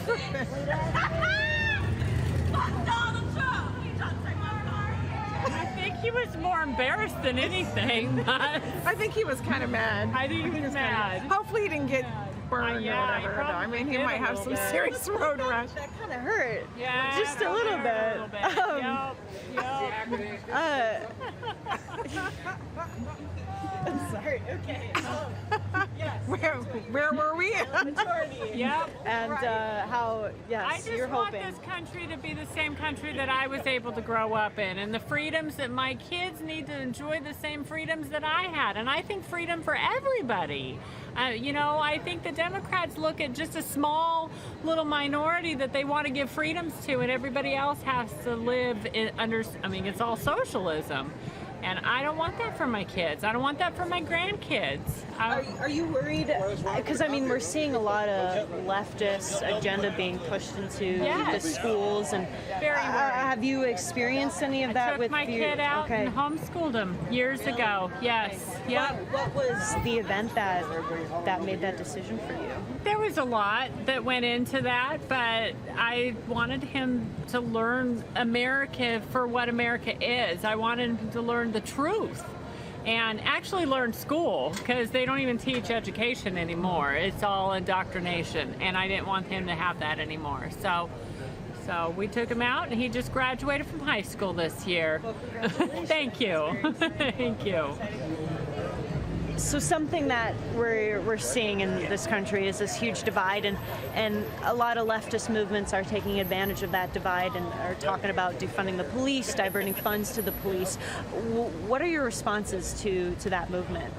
I think he was more embarrassed than anything. I think he was kind of mad. I think he was mad. Hopefully he didn't get burned Yeah, or he whatever. I probably mean, he did might a have little some bit. serious road rash. That kind of hurt. Yeah, Just a little bit. I'm sorry. Okay. Where were we? Yep. And how? Yes, I just you're want hoping. this country to be the same country that I was able to grow up in, and the freedoms that my kids need to enjoy the same freedoms that I had. And I think freedom for everybody. I think the Democrats look at just a small little minority that they want to give freedoms to, and everybody else has to live under. I mean, it's all socialism. And I don't want that for my kids. I don't want that for my grandkids. Are you worried? Because we're seeing a lot of leftist agenda being pushed into the schools, and Very worried. have you experienced any of that took with my kid out Okay. and homeschooled him years ago. Yes. Yep. What was the event that made that decision for you? There was a lot that went into that, but I wanted him to learn America for what America is. I wanted him to learn the truth and actually learn school, because they don't even teach education anymore. It's all indoctrination, and I didn't want him to have that anymore. So we took him out, and he just graduated from high school this year. Thank you. Thank you. So something that we're seeing in this country is this huge divide, and a lot of leftist movements are taking advantage of that divide and are talking about defunding the police, diverting funds to the police. What are your responses to that movement?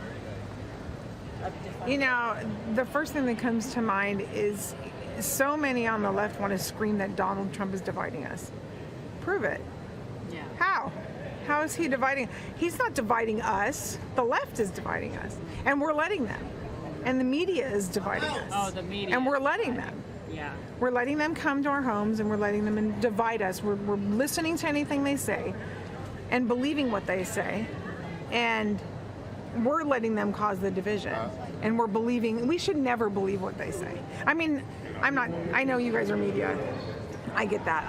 The first thing that comes to mind is so many on the left want to scream that Donald Trump is dividing us. Prove it. Yeah. How? How is he dividing? He's not dividing us. The left is dividing us. And we're letting them. And the media is dividing us. Oh, the media. And we're letting them. Yeah. We're letting them come to our homes, and we're letting them divide us. We're listening to anything they say and believing what they say. And we're letting them cause the division. And we're believing. We should never believe what they say. I know you guys are media. I get that.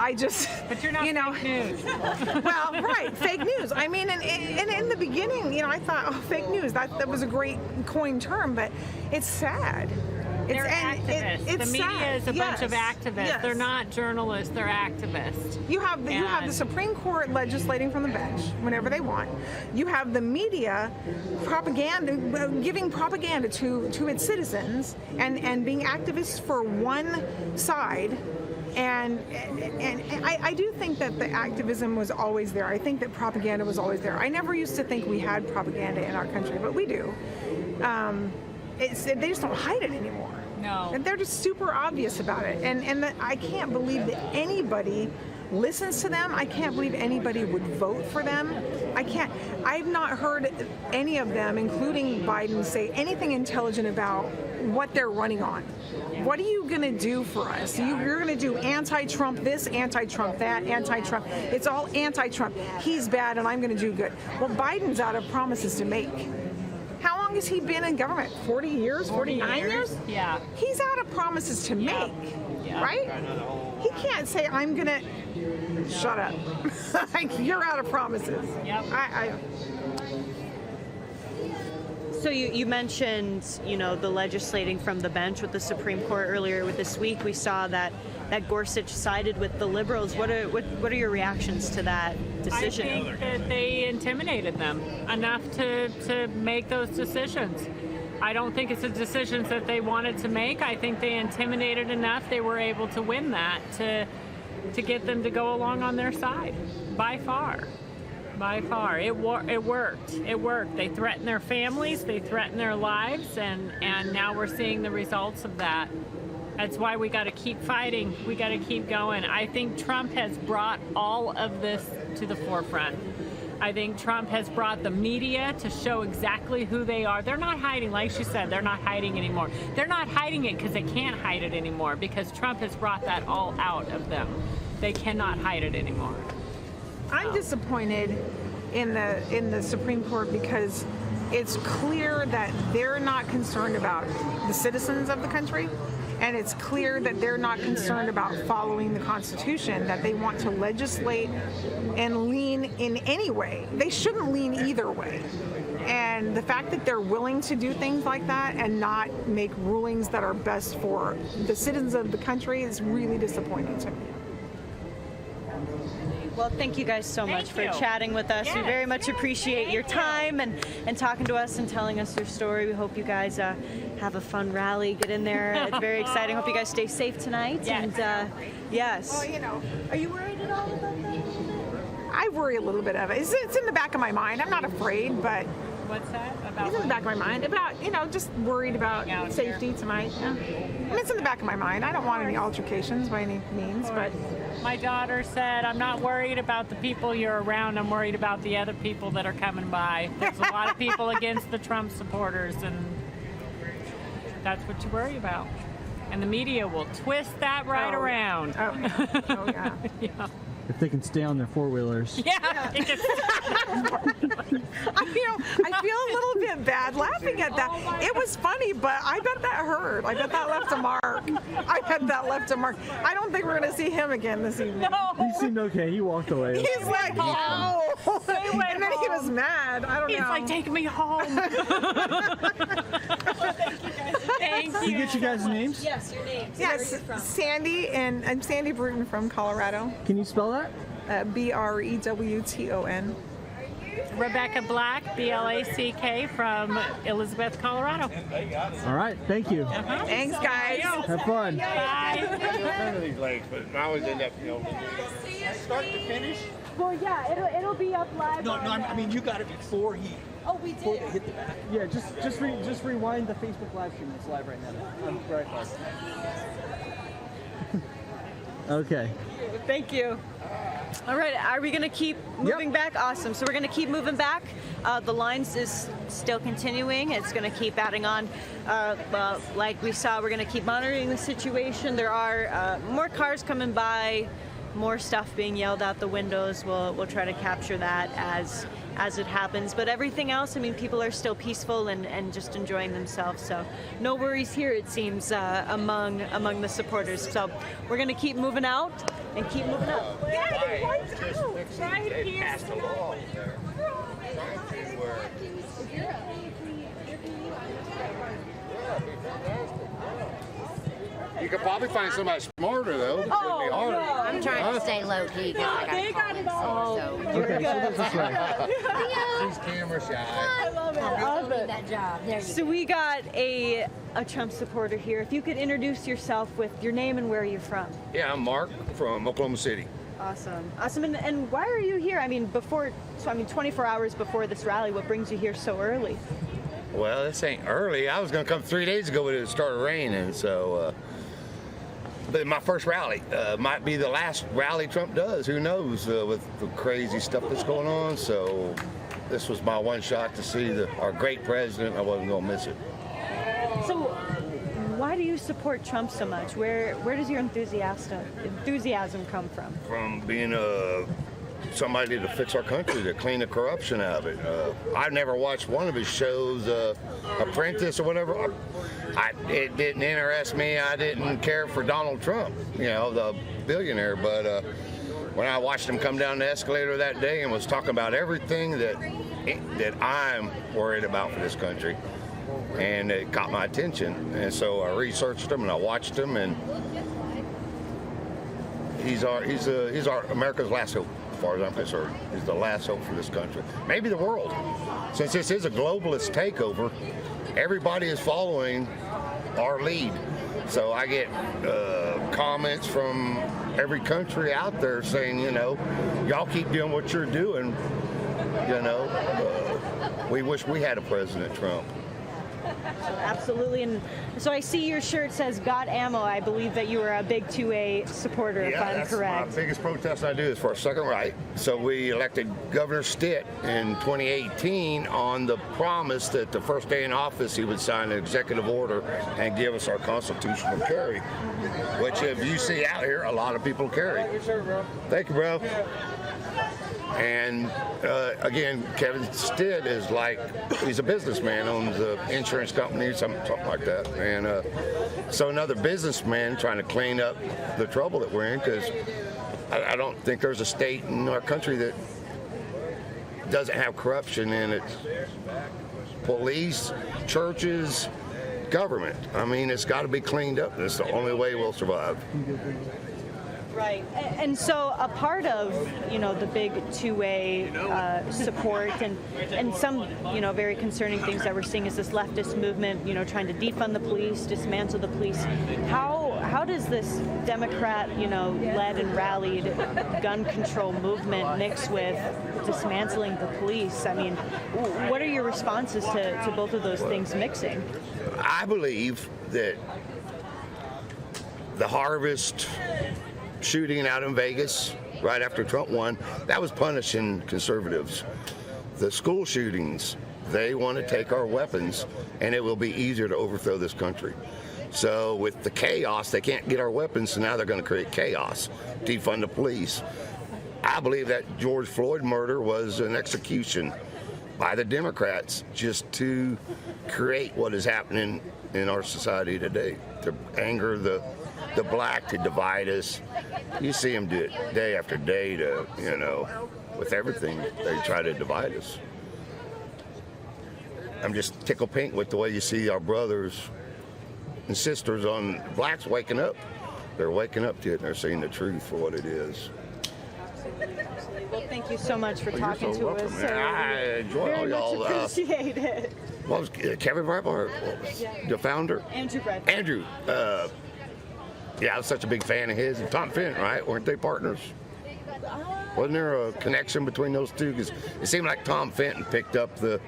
But you're not fake news. Well, right, fake news. And in the beginning, I thought, fake news. That was a great coined term, but it's sad. They're activists. It's the media sad. is a bunch of activists. Yes. They're not journalists. They're activists. You have the Supreme Court legislating from the bench whenever they want. You have the media giving propaganda to its citizens and being activists for one side. And I do think that the activism was always there. I think that propaganda was always there. I never used to think we had propaganda in our country, but we do. They just don't hide it anymore. No. And they're just super obvious about it. And I can't believe that anybody listens to them. I can't believe anybody would vote for them. I've not heard any of them, including Biden, say anything intelligent about what they're running on. What are you going to do for us? You're going to do anti-Trump this, anti-Trump that, anti-Trump. It's all anti-Trump. He's bad and I'm going to do good. Well, Biden's out of promises to make. How long has he been in government? 40 years? 49 years? Yeah. He's out of promises to make, right? He can't say, I'm going to... Shut up. You're out of promises. Yep. So you mentioned, the legislating from the bench with the Supreme Court earlier with this week. We saw that Gorsuch sided with the liberals. What are your reactions to that decision? I think that they intimidated them enough to make those decisions. I don't think it's the decisions that they wanted to make. I think they intimidated enough. They were able to win that to get them to go along on their side by far. By far. It worked. It worked. They threatened their families, they threatened their lives, and now we're seeing the results of that. That's why we got to keep fighting. We got to keep going. I think Trump has brought all of this to the forefront. I think Trump has brought the media to show exactly who they are. They're not hiding, like she said, they're not hiding anymore. They're not hiding it because they can't hide it anymore, because Trump has brought that all out of them. They cannot hide it anymore. I'm disappointed in the Supreme Court because it's clear that they're not concerned about the citizens of the country, and it's clear that they're not concerned about following the Constitution, that they want to legislate and lean in any way. They shouldn't lean either way. And the fact that they're willing to do things like that and not make rulings that are best for the citizens of the country is really disappointing to me. Well, thank you guys so much for chatting with us. We very much appreciate your time and talking to us and telling us your story. We hope you guys have a fun rally. Get in there. It's very exciting. Hope you guys stay safe tonight. Yes. And yes. Well, you know, Are you worried at all about that? I worry a little bit of it. It's in the back of my mind. I'm not afraid, but What's that about? it's in the back of my mind about, just worried about Out safety tonight. Yeah. And it's in the back of my mind. I don't want any altercations by any means, but My daughter said, I'm not worried about the people you're around, I'm worried about the other people that are coming by. There's a lot of people against the Trump supporters, and that's what you worry about. And the media will twist that right around. Oh yeah. Yeah. If they can stay on their four-wheelers. Yeah. I feel a little bit bad laughing at that. It was funny, but I bet that hurt. I bet that left a mark. I don't think we're going to see him again this evening. He seemed okay. He walked away. He's like, oh. And then he was mad. I don't know. He's like, take me home. Thank Can you get you guys' names? Yes, your names. Yes, Sandy, and I'm Sandy Bruton from Colorado. Can you spell that? Brewton. Rebecca Black, BLACK, from Elizabeth, Colorado. All right. Thank you. Thanks, guys. Have fun. Bye. None of these legs, but I always end up, Start to finish? Well, yeah, it'll be up live. No, I mean, you got it before he hit the back. Yeah, just rewind the Facebook live stream. It's live right now. I'm right live. Okay. Thank you. All right, are we going to keep moving back? Awesome. So we're going to keep moving back. The lines is still continuing. It's going to keep adding on. Like we saw, we're going to keep monitoring the situation. There are more cars coming by, more stuff being yelled out the windows. We'll try to capture that as it happens. But everything else, I mean, people are still peaceful and just enjoying themselves. So no worries here, it seems, among the supporters. So we're going to keep moving out and keep moving out. Yeah, right here. You could probably find somebody smarter, though. It'd be hard. I'm trying to stay low key because I got it all. Okay, so this is right. She's camera shy. I love it. I love it. That job. There you So we got a Trump supporter here. If you could introduce yourself with your name and where you're from. Yeah, I'm Mark from Oklahoma City. Awesome. And why are you here? I mean, 24 hours before this rally, what brings you here so early? Well, this ain't early. I was going to come 3 days ago, but it started raining, so... But my first rally might be the last rally Trump does. Who knows with the crazy stuff that's going on. So this was my one shot to see our great president. I wasn't going to miss it. So why do you support Trump so much? Where does your enthusiasm come from? From being somebody to fix our country, to clean the corruption out of it. I've never watched one of his shows, Apprentice or whatever. It didn't interest me. I didn't care for Donald Trump, the billionaire. But when I watched him come down the escalator that day and was talking about everything that I'm worried about for this country, and it caught my attention. And so I researched him and I watched him, and he's our America's last hope. As far as I'm concerned, he's the last hope for this country, maybe the world. Since this is a globalist takeover, everybody is following our lead. So I get comments from every country out there saying, y'all keep doing what you're doing. You know, we wish we had a President Trump. Absolutely. And so I see your shirt says "Got Ammo." I believe that you are a big 2A supporter, if I'm that's correct. my biggest protest I do is for a second right. So we elected Governor Stitt in 2018 on the promise that the first day in office he would sign an executive order and give us our constitutional carry, which if you see out here, a lot of people carry. Thank you, bro. And again, Kevin Stitt is like, he's a businessman, owns an insurance company, something like that. And so another businessman trying to clean up the trouble that we're in, because I don't think there's a state in our country that doesn't have corruption in its police, churches, government. I mean, it's got to be cleaned up. It's the only way we'll survive. Right. And so a part of, the big 2A support and some, very concerning things that we're seeing is this leftist movement, trying to defund the police, dismantle the police. How does this Democrat, led and rallied gun control movement mix with dismantling the police? I mean, what are your responses to both of those things mixing? I believe that the Harvest shooting out in Vegas right after Trump won, that was punishing conservatives. The school shootings, they want to take our weapons, and it will be easier to overthrow this country. So with the chaos, they can't get our weapons, so now they're going to create chaos, defund the police. I believe that George Floyd murder was an execution by the Democrats just to create what is happening in our society today, to anger the black, to divide us. You see them do it day after day to, with everything, they try to divide us. I'm just tickled pink with the way you see our brothers and sisters on blacks waking up. They're waking up to it and they're seeing the truth for what it is. Absolutely. Well, thank you so much for talking to welcome. us. I enjoy all y'all. Very much appreciate it. What was Kevin Breitbart, the founder? Andrew Breitbart. Andrew. Yeah, I was such a big fan of his. And Tom Fenton, right? Weren't they partners? Wasn't there a connection between those two? Because it seemed like Tom Fenton picked up the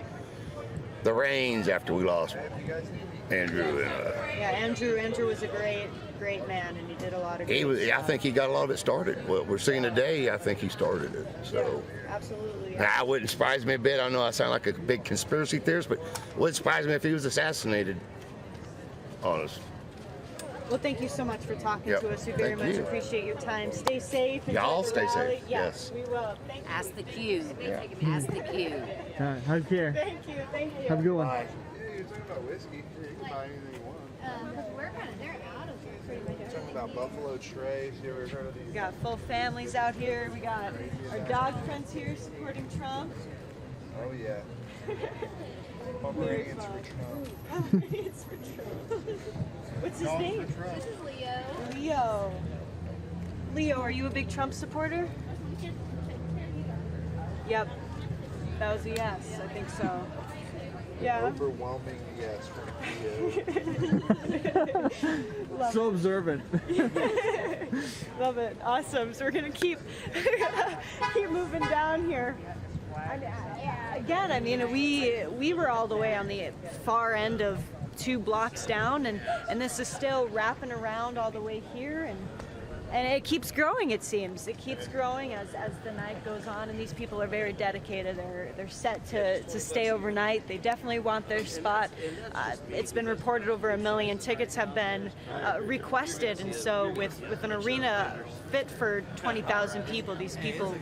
reins after we lost Andrew. Yeah, Andrew was a great man, and he did a lot of great stuff. I think he got a lot of it started. What we're seeing today, I think he started it. So absolutely. I wouldn't surprise me a bit. I know I sound like a big conspiracy theorist, but it wouldn't surprise me if he was assassinated. Honest. Well, thank you so much for talking to us. We very much appreciate your time. Stay safe. Y'all stay safe. Yes, we will. Thank you. Ask the Q. Ask the Q. All right, have care. Thank you. Have a good one. Bye. We're kind of, they're out of here pretty much. Talking about buffalo strays. You ever heard of these? We got full families out here. We got our dog friends here supporting Trump. Oh yeah. Pomeranians for Trump. Pomeranians for Trump. What's his name? This is Leo. Leo, are you a big Trump supporter? Yep. That was a yes. I think so. Yeah. Overwhelming yes from Leo. So observant. Love it. Awesome. So we're gonna keep moving down here. Again, I mean, we were all the way on the far end of 2 blocks down, and this is still wrapping around all the way here, and it keeps growing. It seems it keeps growing as the night goes on, and these people are very dedicated. They're set to stay overnight. They definitely want their spot. It's been reported over 1 million tickets have been requested, and so with an arena fit for 20,000 people, these people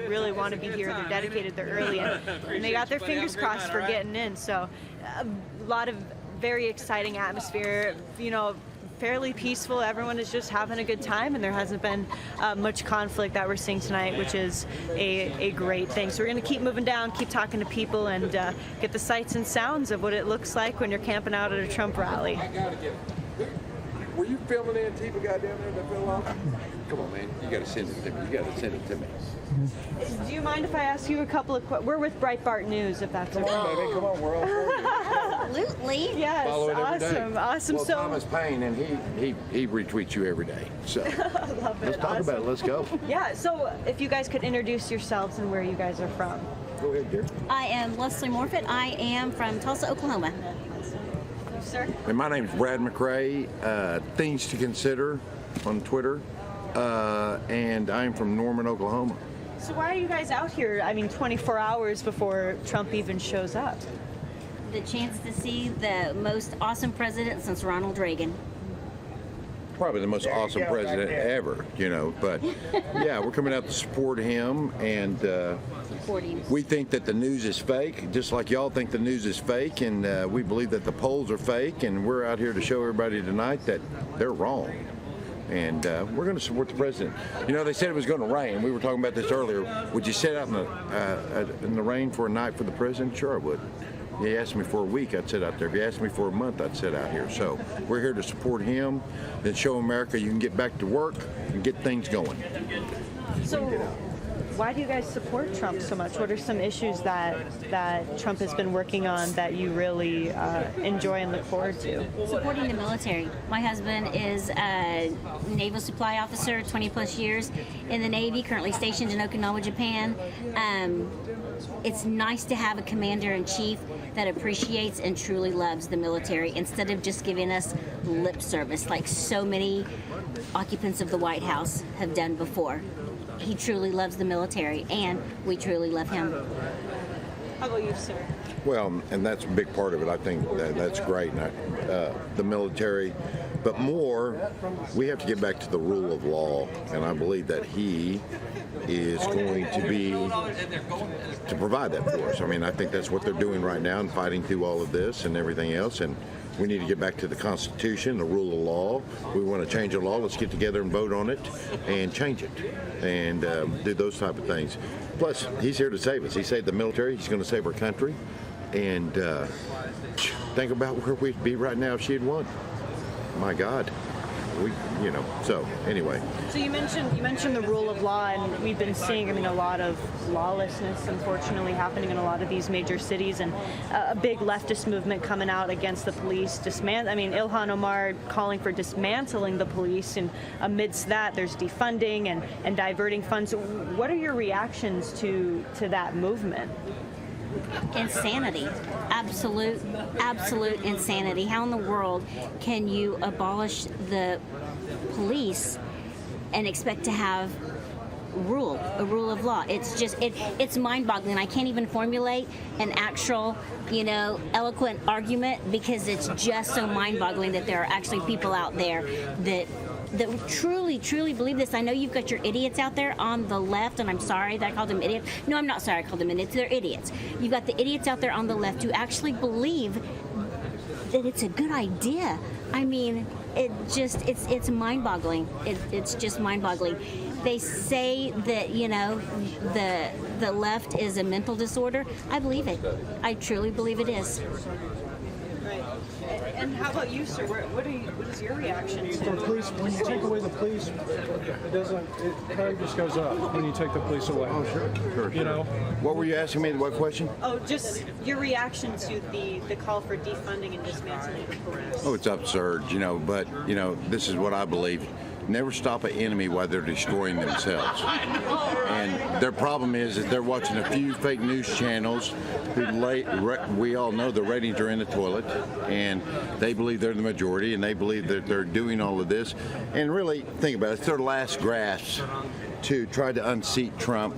really want to be here. They're dedicated. They're early, and they got their fingers crossed for getting in. So a lot of very exciting atmosphere, fairly peaceful. Everyone is just having a good time, and there hasn't been much conflict that we're seeing tonight, which is a great thing. So we're going to keep moving down, keep talking to people, and get the sights and sounds of what it looks like when you're camping out at a Trump rally. were you filming the Antifa guy down there that fell off? Come on, man. You got to send it to me. You got to send it to me. Do you mind if I ask you a couple of questions? We're with Breitbart News, if that's okay. Come on, baby. Come on. We're all for you. Absolutely. Yes, Follow it every day. awesome. Well, So Thomas Paine, and he retweets you every day. So I love it. let's talk about it. Let's go. Yeah, so if you guys could introduce yourselves and where you guys are from. Go ahead, dear. I am Leslie Morfitt. I am from Tulsa, Oklahoma. Sir? And my name's Brad McRae. Things to consider on Twitter. And I'm from Norman, Oklahoma. So why are you guys out here, 24 hours before Trump even shows up? The chance to see the most awesome president since Ronald Reagan. Probably the most awesome president ever, But yeah, we're coming out to support him, and we think that the news is fake, just like y'all think the news is fake, and we believe that the polls are fake, and we're out here to show everybody tonight that they're wrong. And we're going to support the president. They said it was going to rain. We were talking about this earlier. Would you sit out in the rain for a night for the president? Sure, I would. If you asked me for a week, I'd sit out there. If you asked me for a month, I'd sit out here. So we're here to support him and show America you can get back to work and get things going. So why do you guys support Trump so much? What are some issues that Trump has been working on that you really enjoy and look forward to? Supporting the military. My husband is a naval supply officer, 20 plus years in the Navy, currently stationed in Okinawa, Japan. It's nice to have a commander-in-chief that appreciates and truly loves the military instead of just giving us lip service like so many occupants of the White House have done before. He truly loves the military, and we truly love him. How about you, sir? Well, and that's a big part of it. I think that's great, the military. But more, we have to get back to the rule of law, and I believe that he is going to provide that for us. I think that's what they're doing right now and fighting through all of this and everything else. And we need to get back to the Constitution, the rule of law. We want to change the law. Let's get together and vote on it and change it and do those type of things. Plus, he's here to save us. He saved the military. He's going to save our country. And think about where we'd be right now if she had won. My God. So anyway. So you mentioned the rule of law, and we've been seeing, a lot of lawlessness, unfortunately, happening in a lot of these major cities, and a big leftist movement coming out against the police. Ilhan Omar calling for dismantling the police, and amidst that, there's defunding and diverting funds. What are your reactions to that movement? Insanity. Absolute insanity. How in the world can you abolish the police and expect to have a rule of law? It's mind-boggling. I can't even formulate an actual, eloquent argument because it's just so mind-boggling that there are actually people out there that truly believe this. I know you've got your idiots out there on the left, and I'm sorry that I called them idiots. No, I'm not sorry I called them idiots. They're idiots. You've got the idiots out there on the left who actually believe that it's a good idea. It's mind-boggling. It's just mind-boggling. They say that, the left is a mental disorder. I believe it. I truly believe it is. Right. And how about you, sir? What is your reaction to the police? When you take away the police, crime just goes up when you take the police away. Oh, sure. What were you asking me? What question? Oh, just your reaction to the call for defunding and dismantling the police. Oh, it's absurd, but, this is what I believe. Never stop an enemy while they're destroying themselves. And their problem is that they're watching a few fake news channels we all know the ratings are in the toilet, and they believe they're the majority, and they believe that they're doing all of this. And really, think about it, it's their last grasp to try to unseat Trump,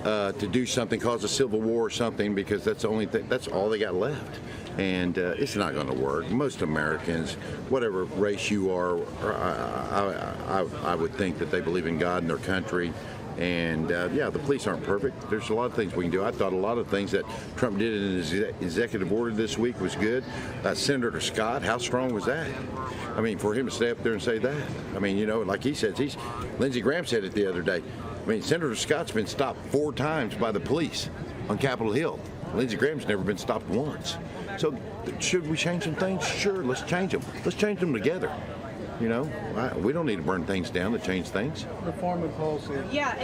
to do something, cause a civil war or something, because that's the only thing, that's all they got left. And it's not going to work. Most Americans, whatever race you are, I would think that they believe in God and their country. And yeah, the police aren't perfect. There's a lot of things we can do. I thought a lot of things that Trump did in his executive order this week was good. Senator Scott, how strong was that? For him to stay up there and say that. Like he says, Lindsey Graham said it the other day. Senator Scott's been stopped 4 times by the police on Capitol Hill. Lindsey Graham's never been stopped once. So should we change some things? Sure, let's change them. Let's change them together. You know, we don't need to burn things down to change things. Reforming policy. Yeah,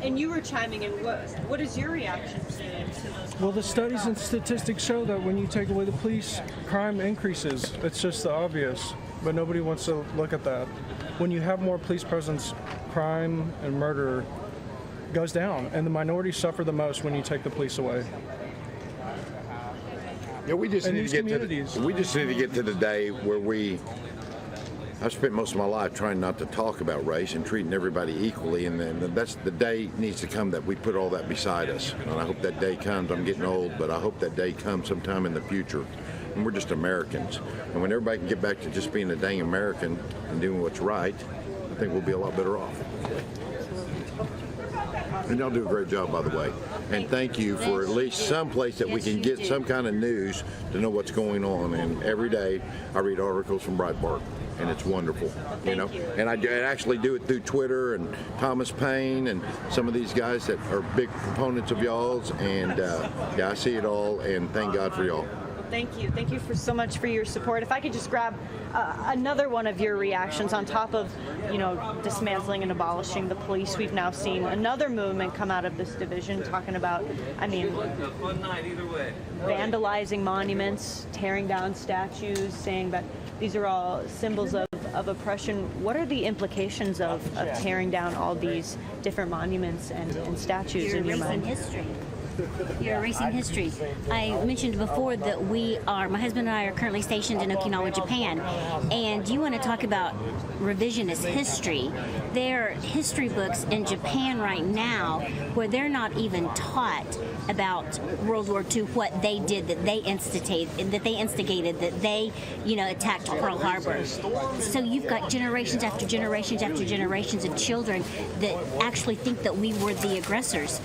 and you were chiming in. What is your reaction to those? Well, the studies and statistics show that when you take away the police, crime increases. It's just the obvious, but nobody wants to look at that. When you have more police presence, crime and murder goes down, and the minorities suffer the most when you take the police away. Yeah, we just In need these to get communities. to the day where I've spent most of my life trying not to talk about race and treating everybody equally, and then that's the day needs to come that we put all that beside us. And I hope that day comes. I'm getting old, but I hope that day comes sometime in the future. And we're just Americans. And when everybody can get back to just being a dang American and doing what's right, I think we'll be a lot better off. And y'all do a great job, by the way. And thank you for at least some place that we can get some kind of news to know what's going on. And every day I read articles from Breitbart, and it's wonderful, you know. And I actually do it through Twitter and Thomas Paine and some of these guys that are big proponents of y'all's. And yeah, I see it all, and thank God for y'all. Thank you. Thank you so much for your support. If I could just grab another one of your reactions on top of, dismantling and abolishing the police. We've now seen another movement come out of this division talking about, vandalizing monuments, tearing down statues, saying that these are all symbols of oppression. What are the implications of tearing down all these different monuments and statues in your mind? History. You're erasing history. I mentioned before that my husband and I are currently stationed in Okinawa, Japan, and you want to talk about revisionist history. There are history books in Japan right now where they're not even taught about World War II, what they did, that they instigated, that they, attacked Pearl Harbor. So you've got generations after generations after generations of children that actually think that we were the aggressors.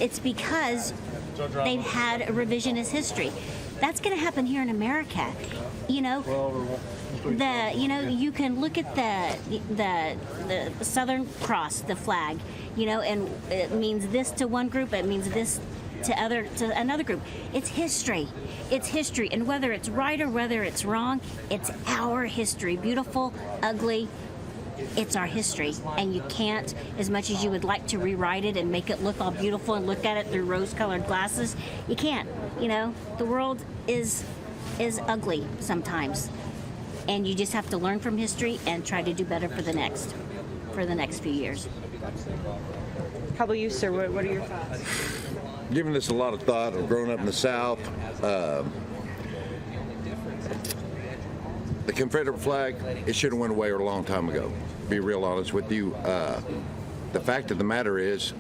It's because they've had a revisionist history. That's going to happen here in America. You can look at the Southern Cross, the flag, and it means this to one group, it means this to another group. It's history. It's history, and whether it's right or whether it's wrong, it's our history. Beautiful, ugly. It's our history, and you can't, as much as you would like to rewrite it and make it look all beautiful and look at it through rose-colored glasses, you can't. The world is ugly sometimes, and you just have to learn from history and try to do better for the next few years. How about you, sir? What are your thoughts? Giving this a lot of thought. I've grown up in the South. The Confederate flag, it should have went away a long time ago. Be real honest with you. The fact of the matter is,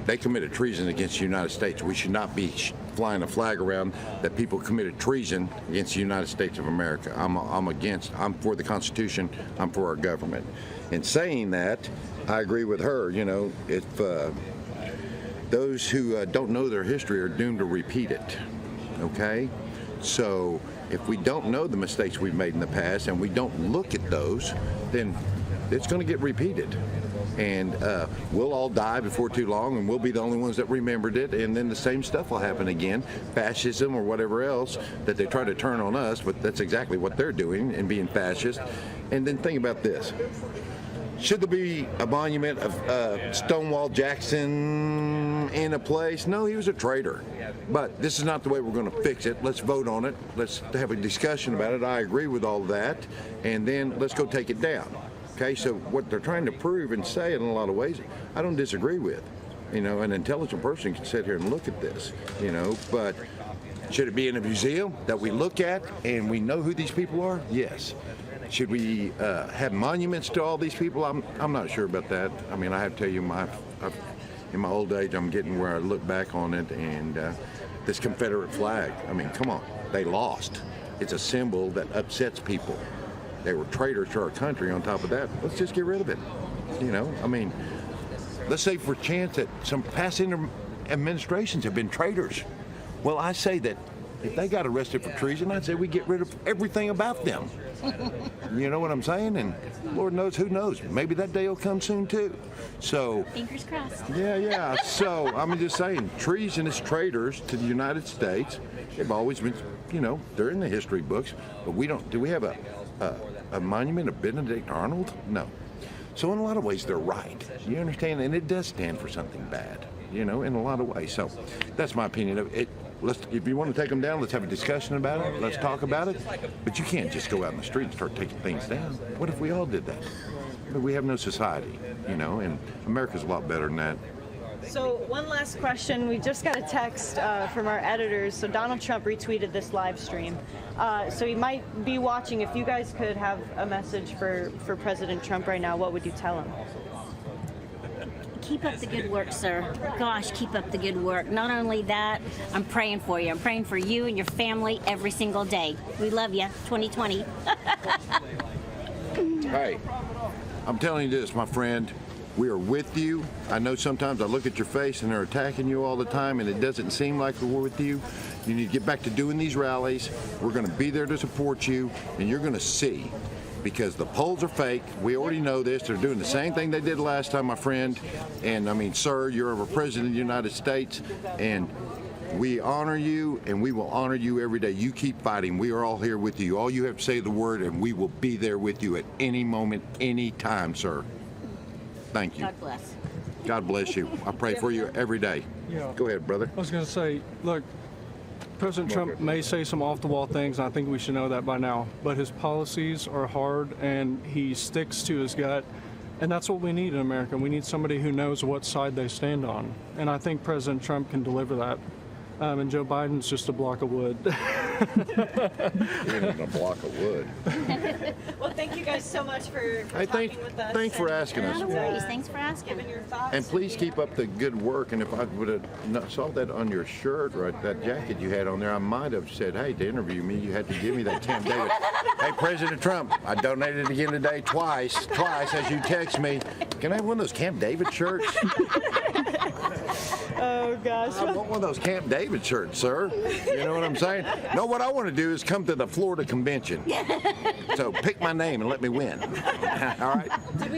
they committed treason against the United States. We should not be flying a flag around that people committed treason against the United States of America. I'm for the Constitution. I'm for our government. In saying that, I agree with her. If those who don't know their history are doomed to repeat it. Okay, so if we don't know the mistakes we've made in the past and we don't look at those, then it's going to get repeated. And we'll all die before too long, and we'll be the only ones that remembered it, and then the same stuff will happen again, fascism or whatever else that they try to turn on us, but that's exactly what they're doing and being fascist. And then think about this. Should there be a monument of Stonewall Jackson in a place? No, he was a traitor. But this is not the way we're going to fix it. Let's vote on it. Let's have a discussion about it. I agree with all of that. And then let's go take it down. Okay, so what they're trying to prove and say in a lot of ways, I don't disagree with. An intelligent person can sit here and look at this, but should it be in a museum that we look at and we know who these people are? Yes. Should we have monuments to all these people? I'm not sure about that. I have to tell you, in my old age, I'm getting where I look back on it, and this Confederate flag, come on, they lost. It's a symbol that upsets people. They were traitors to our country. On top of that, let's just get rid of it. Let's say for chance that some past administrations have been traitors. Well, I say that if they got arrested for treason, I'd say we get rid of everything about them. You know what I'm saying? And Lord knows, who knows? Maybe that day will come soon too. So fingers crossed. Yeah. So I'm just saying, treasonous traitors to the United States. They've always been, they're in the history books, but we don't. Do we have a a monument of Benedict Arnold? No. So in a lot of ways, they're right. You understand? And it does stand for something bad, in a lot of ways. So that's my opinion of it. If you want to take them down, let's have a discussion about it. Let's talk about it. But you can't just go out in the street and start taking things down. What if we all did that? But we have no society, and America's a lot better than that. So one last question. We just got a text from our editors. So Donald Trump retweeted this live stream. So he might be watching. If you guys could have a message for President Trump right now, what would you tell him? Keep up the good work, sir. Gosh, keep up the good work. Not only that, I'm praying for you. I'm praying for you and your family every single day. We love you. 2020. Hey, I'm telling you this, my friend. We are with you. I know sometimes I look at your face and they're attacking you all the time and it doesn't seem like we're with you. You need to get back to doing these rallies. We're going to be there to support you, and you're going to see, because the polls are fake. We already know this. They're doing the same thing they did last time, my friend. And I mean, sir, you're a president of the United States, and we honor you, and we will honor you every day. You keep fighting. We are all here with you. All you have to say the word, and we will be there with you at any moment, any time, sir. Thank you. God bless. God bless you. I pray for you every day. Yeah. Go ahead, brother. I was going to say, look, President Trump may say some off-the-wall things, and I think we should know that by now. But his policies are hard, and he sticks to his gut. And that's what we need in America. We need somebody who knows what side they stand on. And I think President Trump can deliver that. And Joe Biden's just a block of wood. You're a block of wood. Well, thank you guys so much for talking with us. Thanks for asking us. No worries. Thanks for asking. Giving your thoughts. And please keep up the good work. And if I would have saw that on your shirt, right, that jacket you had on there, I might have said, hey, to interview me, you had to give me that Camp David. Hey, President Trump, I donated again today twice, as you text me. Can I have one of those Camp David shirts? Oh, gosh. I want one of those Camp David shirts, sir. You know what I'm saying? No, what I want to do is come to the Florida convention. So pick my name and let me win. All right? Did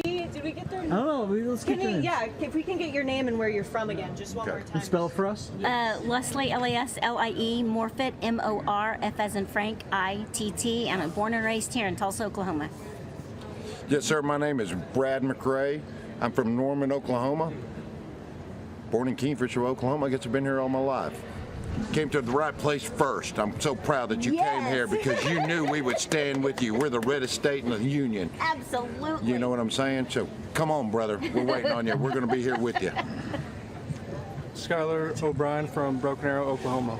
we get their name? I don't know. Let's get their name. Yeah, if we can get your name and where you're from again, just one more Can time. you spell it for us? Leslie, Laslie, Morfitt, Morf as in Frank, ITT, and I'm born and raised here in Tulsa, Oklahoma. Yes, sir. My name is Brad McRae. I'm from Norman, Oklahoma. Born in Kingfisher, Oklahoma. I guess I've been here all my life. Came to the right place first. I'm so proud that you came here because you knew we would stand with you. We're the reddest state in the union. Absolutely. You know what I'm saying? So come on, brother. We're waiting on you. We're going to be here with you. Skylar O'Brien from Broken Arrow, Oklahoma.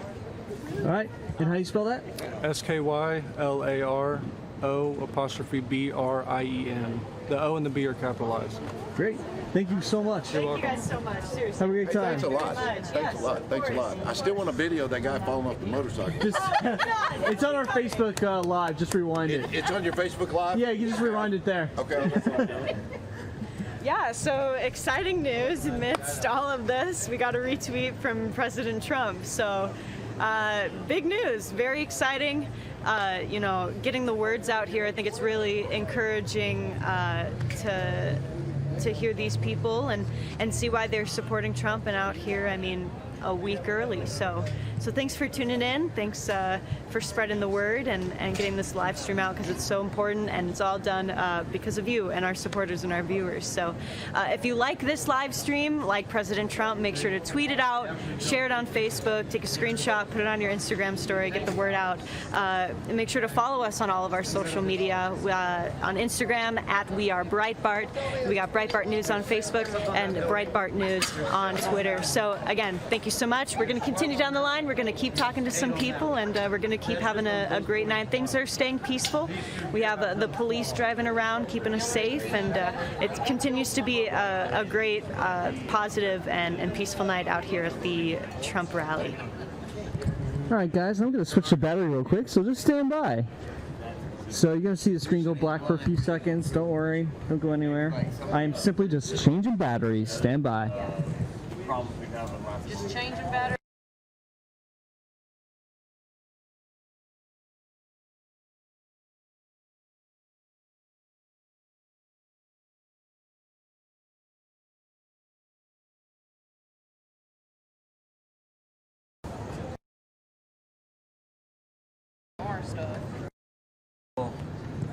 All right. And how do you spell that? SKYLARO''BRIEN. The O and the B are capitalized. Great. Thank you so much. Thank you guys so much. Seriously. Have a great time. Thanks a lot. Thanks a lot. Thanks a lot. I still want to video that guy falling off the motorcycle. It's on our Facebook Live. Just rewind it. It's on your Facebook Live? Yeah, you just rewind it there. Okay. Yeah, so exciting news amidst all of this. We got a retweet from President Trump. So big news, very exciting. Getting the words out here, I think it's really encouraging to hear these people and see why they're supporting Trump and out here, a week early. So thanks for tuning in. Thanks for spreading the word and getting this live stream out, because it's so important, and it's all done because of you and our supporters and our viewers. So if you like this live stream, like President Trump, make sure to tweet it out, share it on Facebook, take a screenshot, put it on your Instagram story, get the word out. And make sure to follow us on all of our social media. On Instagram @WeAreBreitbart. We got Breitbart News on Facebook and Breitbart News on Twitter. So again, thank you so much. We're going to continue down the line. We're going to keep talking to some people, and we're going to keep having a great night. Things are staying peaceful. We have the police driving around, keeping us safe, and it continues to be a great, positive, and peaceful night out here at the Trump rally. All right, guys, I'm going to switch the battery real quick, so just stand by. So you're going to see the screen go black for a few seconds. Don't worry. Don't go anywhere. I am simply just changing batteries. Stand by. Just changing battery.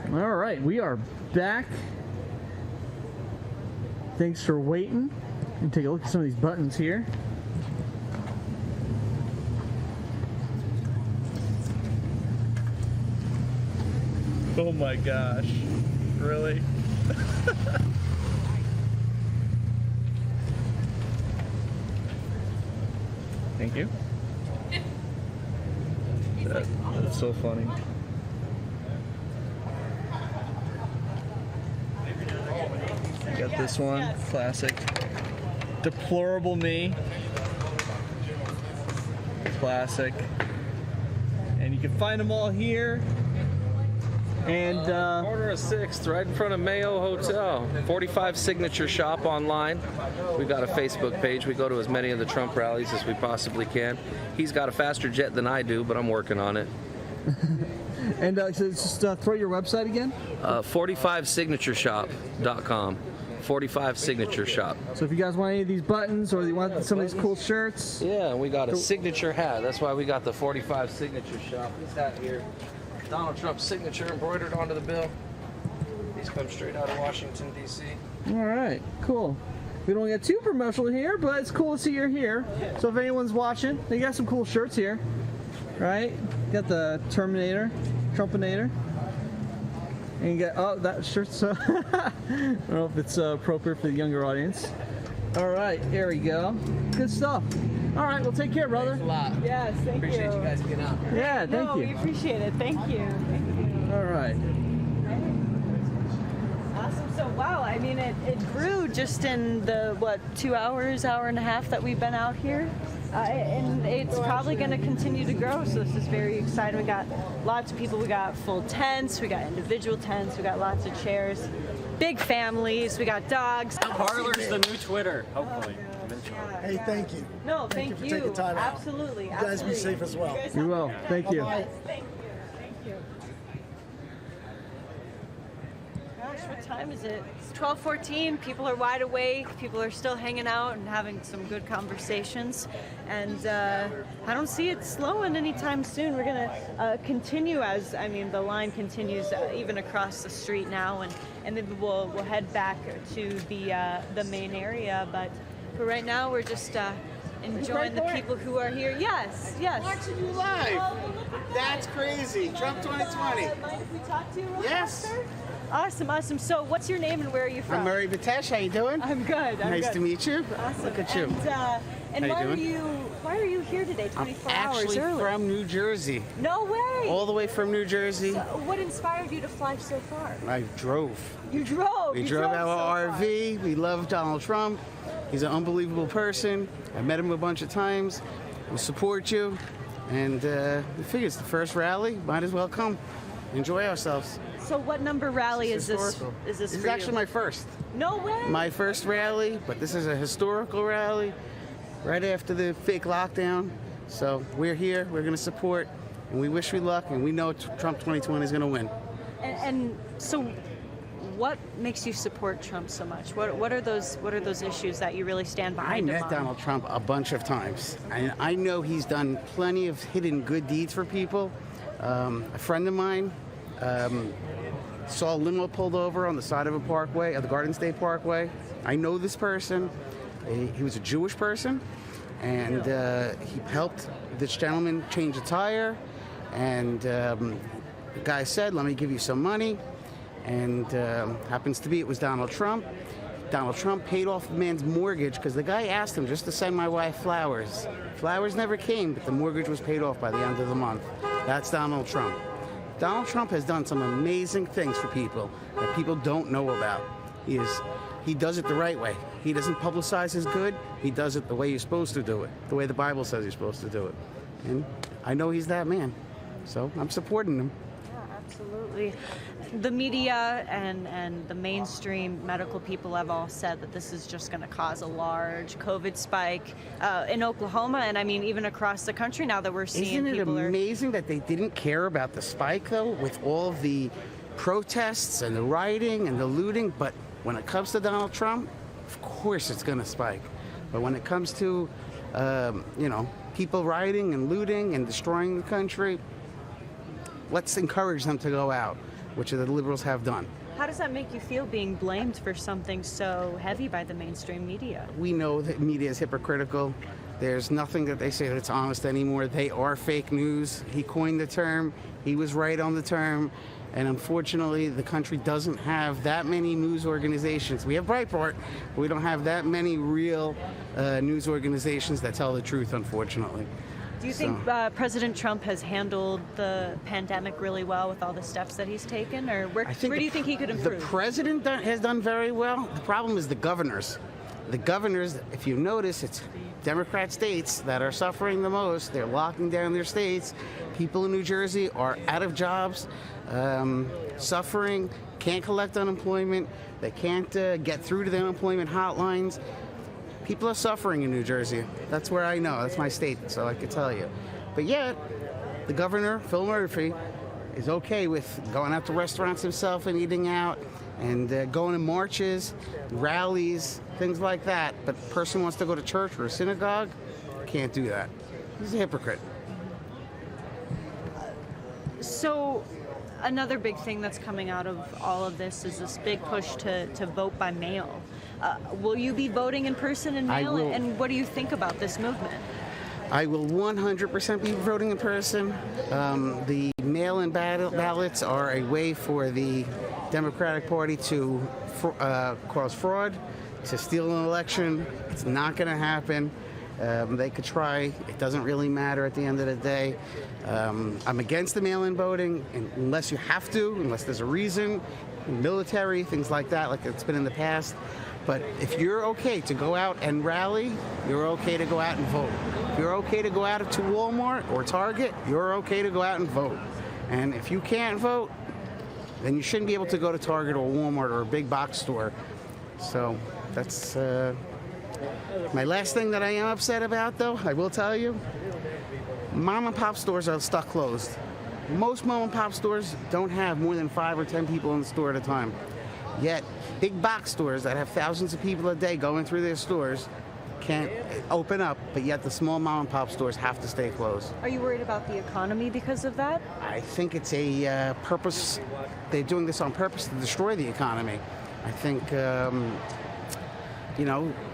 All All right, we are back. Thanks for waiting. And take a look at some of these buttons here. Oh my gosh. Really? Thank you. That's so funny. Got this one, classic. Deplorable me. Classic. And you can find them all here. And Order a sixth right in front of Mayo Hotel. 45 Signature Shop online. We've got a Facebook page. We go to as many of the Trump rallies as we possibly can. He's got a faster jet than I do, but I'm working on it. And so just throw your website again? 45signatureshop.com. 45 Signature Shop. So if you guys want any of these buttons or you want some of these cool shirts. Yeah, we got a signature hat. That's why we got the 45 Signature Shop. This hat here, Donald Trump's signature embroidered onto the bill. These come straight out of Washington, D.C. All right, cool. We don't get too promotional here, but it's cool to see you're here. So if anyone's watching, they got some cool shirts here, right? Got the Terminator, Trumpinator. And you got, that shirt's, I don't know if it's appropriate for the younger audience. All right, here we go. Good stuff. All right, well, take care, brother. Thanks a lot. Yes, thank you. Appreciate you guys getting out. Yeah, thank No, you. we appreciate it. Thank you. Thank you. All right. Awesome. So, wow, I mean, it grew just in the, 2 hours, hour and a half that we've been out here. And it's probably going to continue to grow, so this is very exciting. We got lots of people. We got full tents. We got individual tents. We got lots of chairs. Big families. We got dogs. Parlor's the new Twitter, hopefully. Hey, thank you. No, thank you. For taking time out. Absolutely. You guys be safe as well. You will. Thank you. Bye-bye. Thank you. Thank you. Gosh, what time is it? It's 12:14. People are wide awake. People are still hanging out and having some good conversations. And I don't see it slowing anytime soon. We're going to continue the line continues even across the street now. And then we'll head back to the main area. But for right now, we're just enjoying the people who are here. Yes, yes. Watching you live. Oh, well, look at That's crazy. Trump 2020. Mind if we talk to you real Yes. fast, sir? Awesome, awesome. So what's your name and where are you from? I'm Murray Vitesh. How you doing? I'm good. Nice to meet you. Awesome. Look at you. And How why you are doing? why are you here today? 24 hours Actually early. from New Jersey. No way. All the way from New Jersey. So what inspired you to fly so far? I drove. You drove. We You drove so our far. RV. We love Donald Trump. He's an unbelievable person. I met him a bunch of times. We support you. And we figure it's the first rally. Might as well come. Enjoy ourselves. So what number rally is this? Historical. Is this? This is for you? actually my first. No way. My first rally, but this is a historical rally right after the fake lockdown. So we're here, we're going to support, and we wish you luck, and we know Trump 2020 is going to win. And so, what makes you support Trump so much? What are those issues that you really stand I behind him met on? Donald Trump a bunch of times, and I know he's done plenty of hidden good deeds for people. A friend of mine saw a limo pulled over on the side of a parkway, of the Garden State Parkway. I know this person. He was a Jewish person, and he helped this gentleman change a tire. And the guy said, "Let me give you some money." And happens to be it was Donald Trump. Donald Trump paid off the man's mortgage because the guy asked him just to send my wife flowers. Flowers never came, but the mortgage was paid off by the end of the month. That's Donald Trump. Donald Trump has done some amazing things for people that people don't know about. He does it the right way. He doesn't publicize his good. He does it the way you're supposed to do it, the way the Bible says you're supposed to do it. And I know he's that man, so I'm supporting him. Yeah, absolutely. The media and the mainstream medical people have all said that this is just going to cause a large COVID spike in Oklahoma, and I mean even across the country now that we're seeing Isn't it people amazing that they didn't care about the spike, though, with all of the protests and the rioting and the looting? But when it comes to Donald Trump, of course it's going to spike. But when it comes to, people rioting and looting and destroying the country, let's encourage them to go out. which the liberals have done. How does that make you feel being blamed for something so heavy by the mainstream media? We know that media is hypocritical. There's nothing that they say that's honest anymore. They are fake news. He coined the term. He was right on the term. And unfortunately, the country doesn't have that many news organizations. We have Breitbart, but we don't have that many real news organizations that tell the truth, unfortunately. Do you think President Trump has handled the pandemic really well with all the steps that he's taken? Or where do you think he could improve? The president has done very well. The problem is the governors. The governors, if you notice, it's Democrat states that are suffering the most. They're locking down their states. People in New Jersey are out of jobs, suffering, can't collect unemployment. They can't get through to the unemployment hotlines. People are suffering in New Jersey. That's where I know. That's my state, so I could tell you. But yet, the governor, Phil Murphy, is okay with going out to restaurants himself and eating out and going to marches, rallies, things like that. But a person wants to go to church or a synagogue, can't do that. He's a hypocrite. So another big thing that's coming out of all of this is this big push to vote by mail. Will you be voting in person and mail? And what do you think about this movement? I will 100% be voting in person. The mail-in ballots are a way for the Democratic Party to cause fraud, to steal an election. It's not going to happen. They could try. It doesn't really matter at the end of the day. I'm against the mail-in voting unless you have to, unless there's a reason, military, things like that, like it's been in the past. But if you're okay to go out and rally, you're okay to go out and vote. If you're okay to go out to Walmart or Target, you're okay to go out and vote. And if you can't vote, then you shouldn't be able to go to Target or Walmart or a big box store. So that's my last thing that I am upset about, though, I will tell you. Mom and pop stores are stuck closed. Most mom and pop stores don't have more than 5 or 10 people in the store at a time. Yet, big box stores that have thousands of people a day going through their stores can't open up, but yet the small mom and pop stores have to stay closed. Are you worried about the economy because of that? I think it's a purpose. They're doing this on purpose to destroy the economy. I think,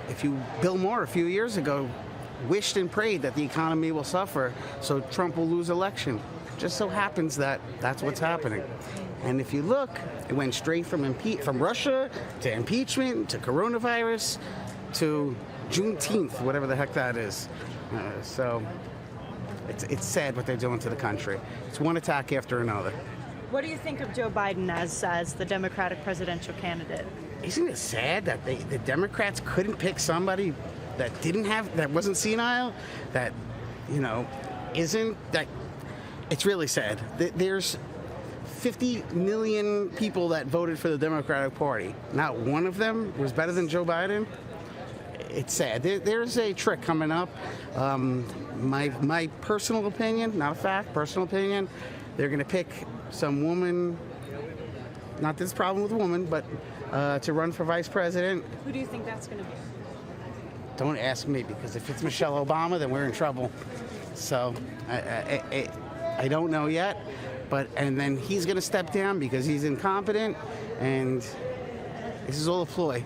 if Bill Moore a few years ago wished and prayed that the economy will suffer, so Trump will lose election. Just so happens that that's what's happening. And if you look, it went straight from Russia to impeachment to coronavirus to Juneteenth, whatever the heck that is. So it's sad what they're doing to the country. It's one attack after another. What do you think of Joe Biden as the Democratic presidential candidate? Isn't it sad that the Democrats couldn't pick somebody that wasn't senile, that isn't that? It's really sad. There's 50 million people that voted for the Democratic Party. Not one of them was better than Joe Biden. It's sad. There's a trick coming up. My personal opinion, not a fact, personal opinion, they're going to pick some woman, not this problem with a woman, but to run for vice president. Who do you think that's going to be? Don't ask me, because if it's Michelle Obama, then we're in trouble. So I don't know yet. And then he's going to step down because he's incompetent, and this is all a ploy.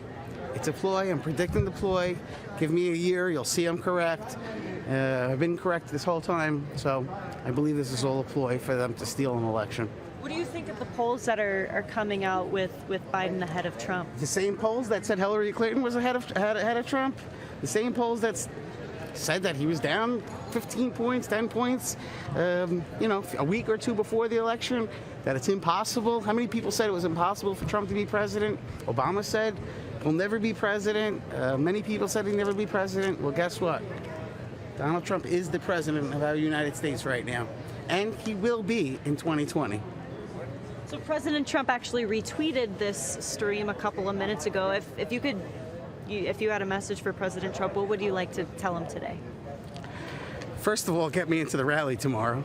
It's a ploy. I'm predicting the ploy. Give me a year, you'll see I'm correct. I've been correct this whole time, so I believe this is all a ploy for them to steal an election. What do you think of the polls that are coming out with Biden ahead of Trump? The same polls that said Hillary Clinton was ahead of Trump. The same polls that said that he was down 15 points, 10 points, a week or two before the election, that it's impossible. How many people said it was impossible for Trump to be president? Obama said he'll never be president. Many people said he'll never be president. Well, guess what? Donald Trump is the president of our United States right now, and he will be in 2020. So President Trump actually retweeted this stream a couple of minutes ago. If you had a message for President Trump, what would you like to tell him today? First of all, get me into the rally tomorrow.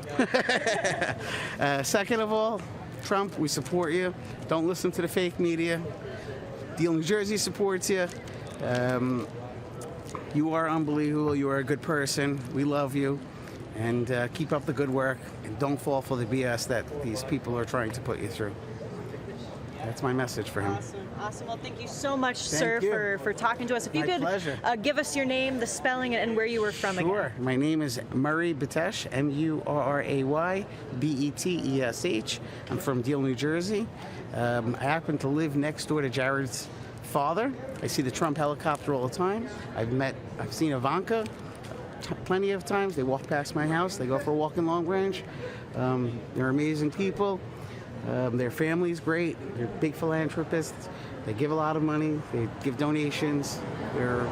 Second of all, Trump, we support you. Don't listen to the fake media. Deal New Jersey supports you. You are unbelievable. You are a good person. We love you. And keep up the good work. And don't fall for the BS that these people are trying to put you through. That's my message for him. Awesome. Well, thank you so much, Thank sir, you. for talking to us. If you My could pleasure. Give us your name, the spelling, and where you were from Sure. again. My name is Murray Betesh, Murray Betesh. I'm from Deal, New Jersey. I happen to live next door to Jared's father. I see the Trump helicopter all the time. I've seen Ivanka plenty of times. They walk past my house. They go for a walk in Long Branch. They're amazing people. Their family's great. They're big philanthropists. They give a lot of money. They give donations. They're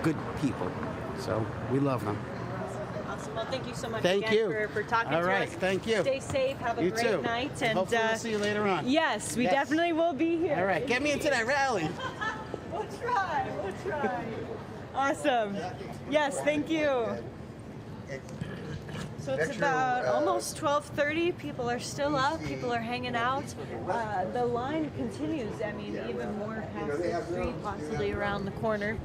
good people. So we love them. Awesome. Well, thank you so much Thank again you. For talking All to right. us. Thank you. Stay safe. Have a You great too. night. And Hopefully we'll see you later on. Yes, we Yes. definitely will be here. All right. Get me into that rally. We'll try. Awesome. Yes, thank you. So it's about almost 12:30. People are still up. People are hanging out. The line continues. I mean, even more past the street, possibly around the corner.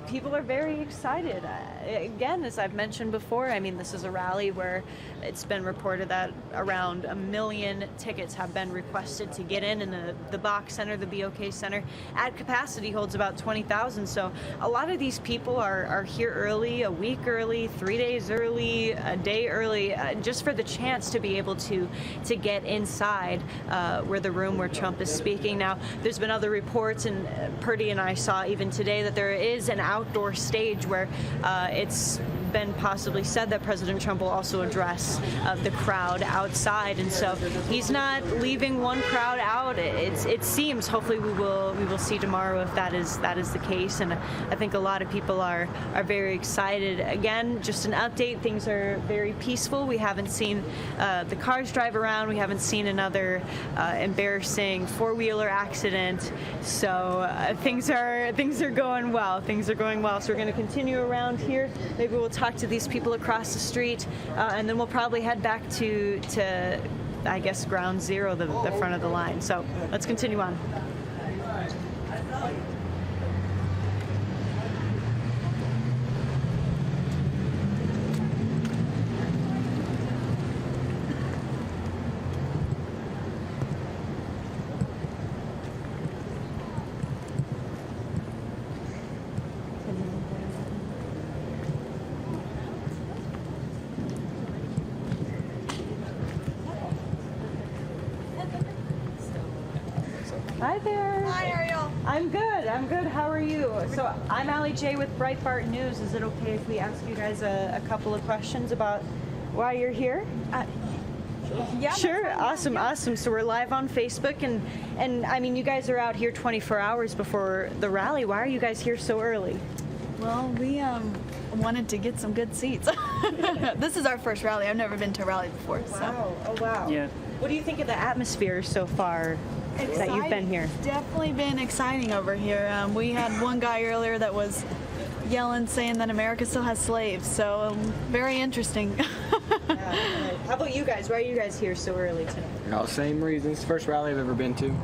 People are very excited. Again, as I've mentioned before, I mean, this is a rally where it's been reported that around 1 million tickets have been requested to get in the Bach Center, the BOK Center. At capacity holds about 20,000. So a lot of these people are here early, a week early, 3 days early, a day early, just for the chance to be able to get inside where the room where Trump is speaking. Now, there's been other reports, and Purdy and I saw even today that there is an outdoor stage where it's been possibly said that President Trump will also address the crowd outside, and so he's not leaving one crowd out. It seems. Hopefully, we will see tomorrow if that is the case, and I think a lot of people are very excited. Again, just an update. Things are very peaceful. We haven't seen the cars drive around. We haven't seen another embarrassing four-wheeler accident. So things are going well. Things are going well. So we're going to continue around here. Maybe we'll talk to these people across the street, and then we'll probably head back to I guess ground zero, the front of the line. So let's continue on. Hi there. Hi, Ariel. I'm good. How are you? So I'm Allie J with Breitbart News. Is it okay if we ask you guys a couple of questions about why you're here? Yeah. Sure. Awesome. So we're live on Facebook, and I mean, you guys are out here 24 hours before the rally. Why are you guys here so early? Well, we wanted to get some good seats. This is our first rally. I've never been to a rally before. So. Wow. Yeah. What do you think of the atmosphere so far that you've been here? It's definitely been exciting over here. We had one guy earlier that was yelling, saying that America still has slaves. So very interesting. How about you guys? Why are you guys here so early tonight? Same reasons. First rally I've ever been to.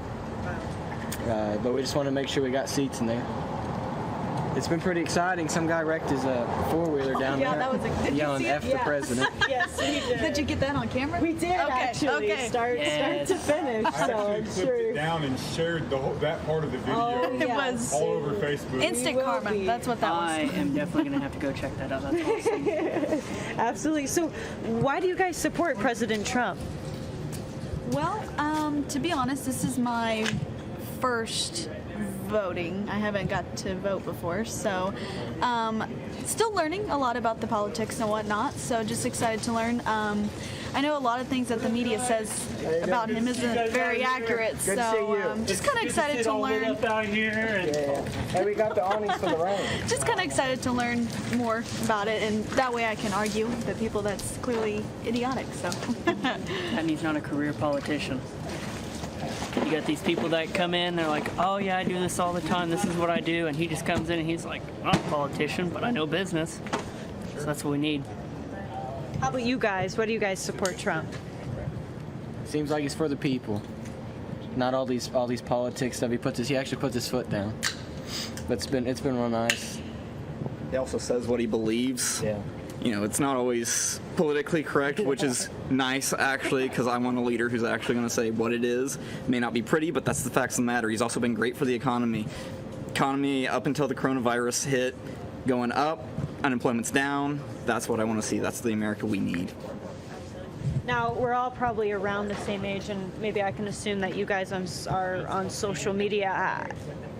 But we just want to make sure we got seats in there. It's been pretty exciting. Some guy wrecked his four-wheeler down there. That was did yelling you see F it? the president. Yes, we did. Did you get that on camera? We did actually. Okay. Start to finish. I So actually I'm clipped sure. it down and shared that part of the video It was all over Facebook. instant karma. That's what that was. I am definitely going to have to go check that out. That's awesome. Absolutely. So why do you guys support President Trump? Well, to be honest, this is my first voting. I haven't got to vote before, so still learning a lot about the politics and whatnot, so just excited to learn. I know a lot of things that the media says about him isn't very accurate, so just kind of excited to learn. Out here Hey, we got the awnings for the rain. Just kind of excited to learn more about it, and that way I can argue with the people that's clearly idiotic. So. And he's not a career politician. You got these people that come in, they're like, oh yeah, I do this all the time, this is what I do, and he just comes in and he's like, I'm not a politician, but I know business. So that's what we need. How about you guys? Why do you guys support Trump? Seems like he's for the people. Not all these politics stuff. He actually puts his foot down. But it's been real nice. He also says what he believes. Yeah. it's not always politically correct, which is nice, actually, because I want a leader who's actually going to say what it is. It may not be pretty, but that's the facts of the matter. He's also been great for the economy. Economy, up until the coronavirus hit, going up, unemployment's down. That's what I want to see. That's the America we need. Now, we're all probably around the same age, and maybe I can assume that you guys are on social media.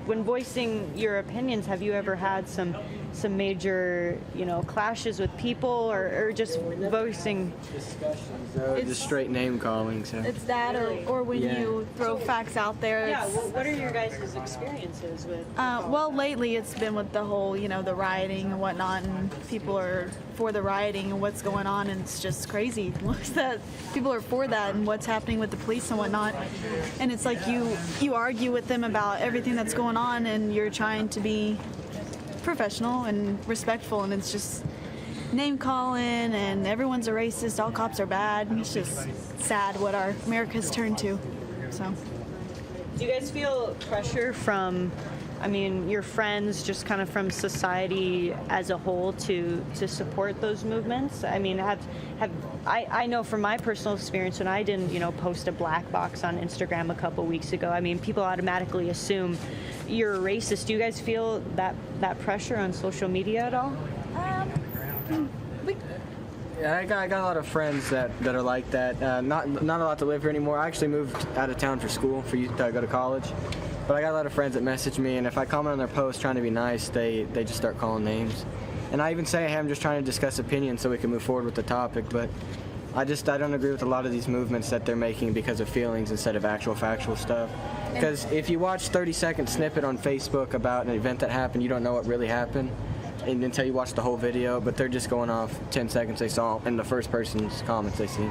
When voicing your opinions, have you ever had some major, clashes with people, or just voicing discussions? Just straight name calling. So. It's that, or when you throw facts out there. Yeah. What are your guys' experiences with? Well, lately it's been with the whole, the rioting and whatnot, and people are for the rioting and what's going on, and it's just crazy. That people are for that and what's happening with the police and whatnot, and it's like you argue with them about everything that's going on, and you're trying to be professional and respectful, and it's just name calling, and everyone's a racist, all cops are bad. It's just sad what our America's turned to. So, do you guys feel pressure from, your friends, just kind of from society as a whole to support those movements? I know from my personal experience, when I didn't, post a black box on Instagram a couple weeks ago, people automatically assume you're a racist. Do you guys feel that pressure on social media at all? Yeah, I got a lot of friends that are like that. Not a lot to live here anymore. I actually moved out of town for school, to go to college. But I got a lot of friends that message me, and if I comment on their post trying to be nice, they just start calling names. And I even say, hey, I'm just trying to discuss opinions so we can move forward with the topic. But I don't agree with a lot of these movements that they're making because of feelings instead of actual factual stuff. Because if you watch 30-second snippet on Facebook about an event that happened, you don't know what really happened until you watch the whole video, but they're just going off 10 seconds they saw in the first person's comments they see.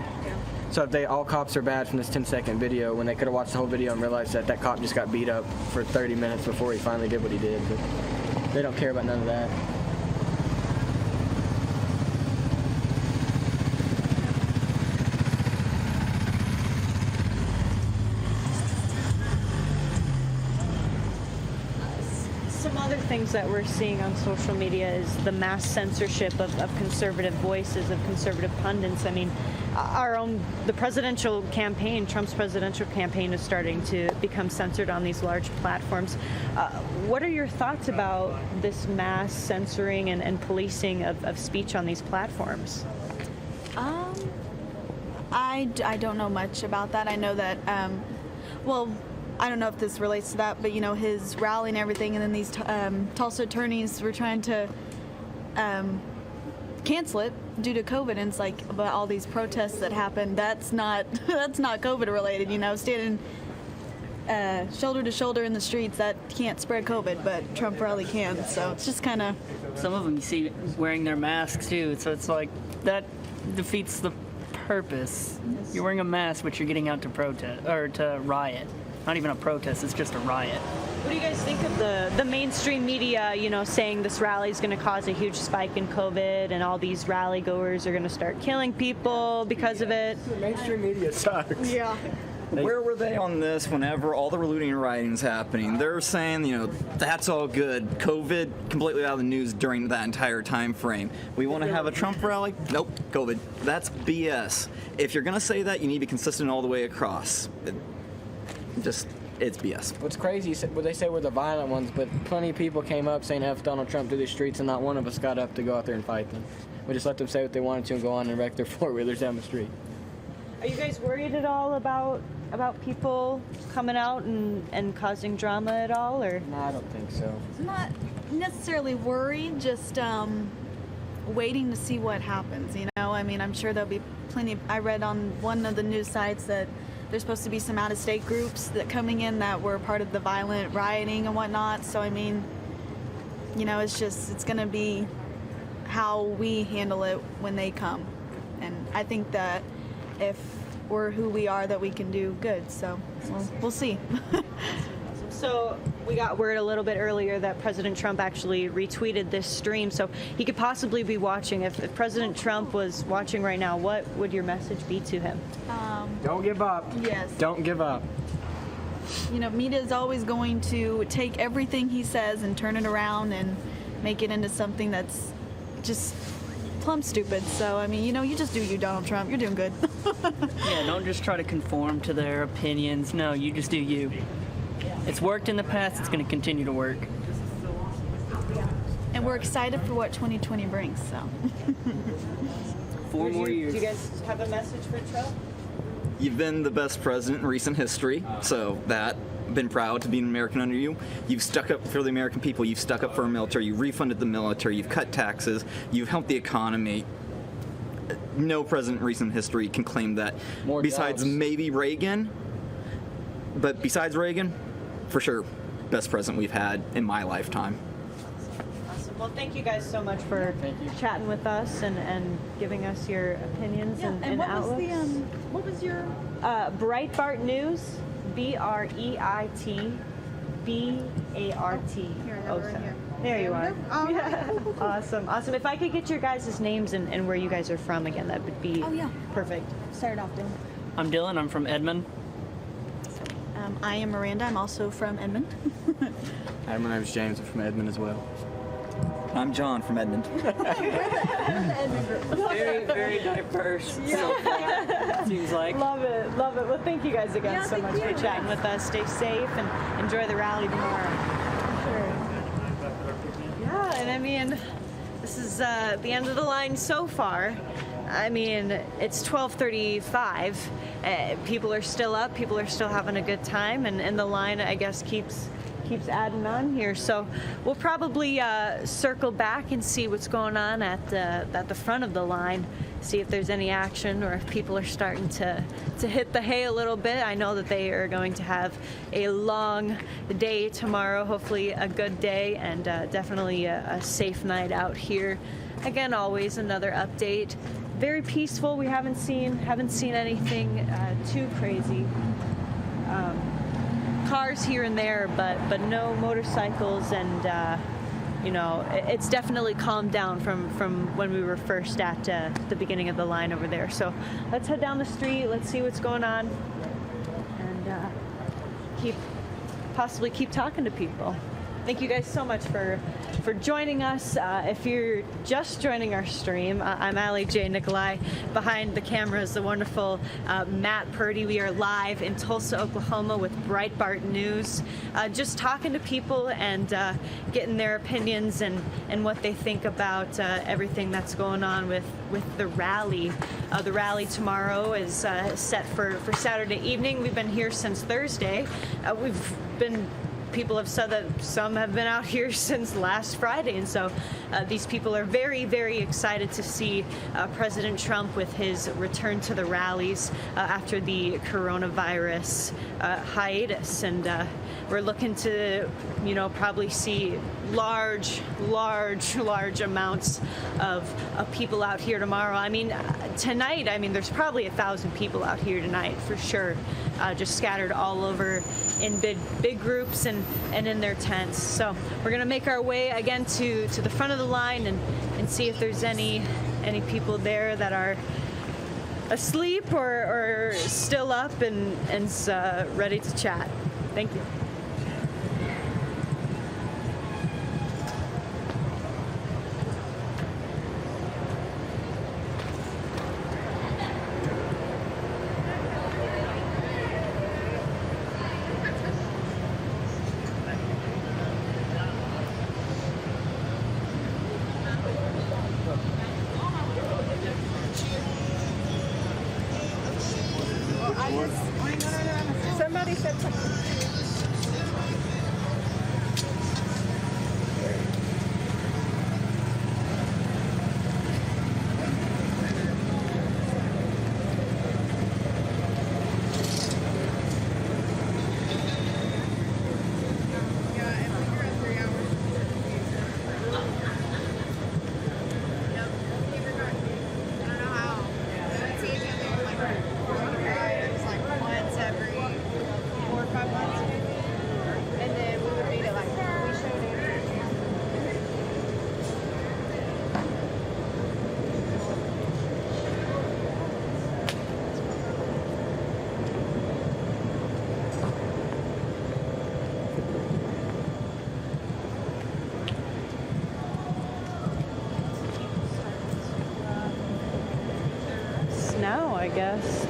So if all cops are bad from this 10-second video, when they could have watched the whole video and realized that cop just got beat up for 30 minutes before he finally did what he did, but they don't care about none of that. Some other things that we're seeing on social media is the mass censorship of conservative voices, of conservative pundits. The presidential campaign, Trump's presidential campaign, is starting to become censored on these large platforms. What are your thoughts about this mass censoring and policing of speech on these platforms? I don't know much about that. I know that, I don't know if this relates to that, but his rally and everything, and then these Tulsa attorneys were trying to cancel it due to COVID, and it's like about all these protests that happened. That's not COVID related. Standing shoulder to shoulder in the streets, that can't spread COVID, but Trump rally can. So it's just kind of. Some of them you see wearing their masks too, so it's like that defeats the purpose. You're wearing a mask, but you're getting out to protest or to riot. Not even a protest, it's just a riot. What do you guys think of the mainstream media, saying this rally is going to cause a huge spike in COVID and all these rally goers are going to start killing people because of it? The mainstream media sucks. Yeah. Where were they on this whenever all the looting and rioting is happening? They're saying, that's all good. COVID completely out of the news during that entire time frame. We want to have a Trump rally? Nope, COVID. That's BS. If you're going to say that, you need to be consistent all the way across. It's BS. What's crazy is they say we're the violent ones, but plenty of people came up saying F Donald Trump through the streets, and not one of us got up to go out there and fight them. We just let them say what they wanted to and go on and wreck their four-wheelers down the street. Are you guys worried at all about people coming out and causing drama at all, or? No, I don't think so. Not necessarily worried, just waiting to see what happens. I'm sure there'll be plenty. I read on one of the news sites that there's supposed to be some out-of-state groups that coming in that were part of the violent rioting and whatnot. So it's going to be how we handle it when they come. And I think that if we're who we are, that we can do good. So we'll see. So we got word a little bit earlier that President Trump actually retweeted this stream, so he could possibly be watching. If President Trump was watching right now, what would your message be to him? Don't give up. Yes. Don't give up. Media is always going to take everything he says and turn it around and make it into something that's just plumb stupid. So, I mean, you just do you, Donald Trump. You're doing good. Yeah, don't just try to conform to their opinions. No, you just do you. It's worked in the past. It's going to continue to work. And we're excited for what 2020 brings, so. 4 more years. Do you guys have a message for Trump? You've been the best president in recent history, so that. Been proud to be an American under you. You've stuck up for the American people. You've stuck up for our military. You've refunded the military. You've cut taxes. You've helped the economy. No president in recent history can claim that. Besides jobs. maybe Reagan, but besides Reagan, for sure, best president we've had in my lifetime. Awesome. Well, thank you guys so much for chatting with us and giving us your opinions and what outlooks. was the what was your Breitbart News, BreitBart. There you are. Yeah. Awesome. If I could get your guys' names and where you guys are from again, that would be perfect. Start off, Dylan. I'm Dylan. I'm from Edmond. I am Miranda. I'm also from Edmond. Hi, my name is James. I'm from Edmond as well. I'm John from Edmond. Very, very diverse. So far, seems like. Love it. Well, thank you guys again so much for chatting with us. Stay safe and enjoy the rally tomorrow. Sure. Yeah, and I mean, this is the end of the line so far. I mean, it's 12:35. People are still up. People are still having a good time, and the line, I guess, keeps adding on here. So we'll probably circle back and see what's going on at the front of the line, see if there's any action or if people are starting to hit the hay a little bit. I know that they are going to have a long day tomorrow, hopefully a good day, and definitely a safe night out here. Again, always another update. Very peaceful. We haven't seen anything too crazy. Cars here and there, but no motorcycles, and it's definitely calmed down from when we were first at the beginning of the line over there. So let's head down the street. Let's see what's going on, and possibly keep talking to people. Thank you guys so much for joining us. If you're just joining our stream, I'm Allie J. Nicolai. Behind the camera is the wonderful Matt Purdy. We are live in Tulsa, Oklahoma with Breitbart News, just talking to people and getting their opinions and what they think about everything that's going on with the rally. The rally tomorrow is set for Saturday evening. We've been here since Thursday. People have said that some have been out here since last Friday, and so these people are very, very excited to see President Trump with his return to the rallies after the coronavirus hiatus, and we're looking to, probably see large amounts of people out here tomorrow. I mean, tonight, there's probably 1,000 people out here tonight for sure, just scattered all over in big groups and in their tents. So we're gonna make our way again to the front of the line and see if there's any people there that are asleep or still up and ready to chat. Thank you. Somebody said something. Once every 4 or 5 months. now, I guess.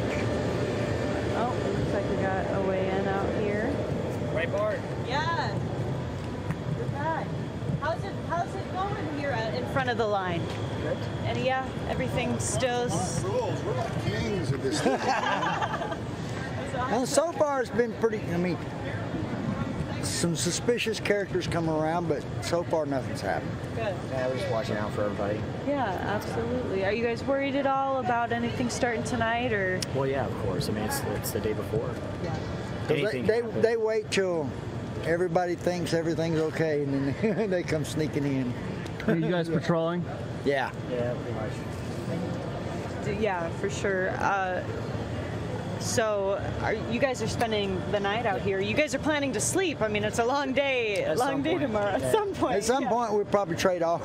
Oh, looks like we got a way in out here. Right, Bart? Yeah. We're back. How's it going here in front of the line? Good. And yeah, everything's still. We're like kings of this thing. Well, so far it's been pretty. I mean, some suspicious characters come around, but so far nothing's happened. Good. Yeah, we're just watching out for everybody. Yeah, absolutely. Are you guys worried at all about anything starting tonight, or? Well, yeah, of course. I mean, it's the day before. Yeah. Anything They wait till everybody thinks everything's okay, and then they come sneaking in. Are you guys patrolling? Yeah. Yeah, pretty much. Yeah, for sure. So, you guys are spending the night out here. You guys are planning to sleep. I mean, it's a long day. Tomorrow. Yeah. At some point. At some point, we'll probably trade off.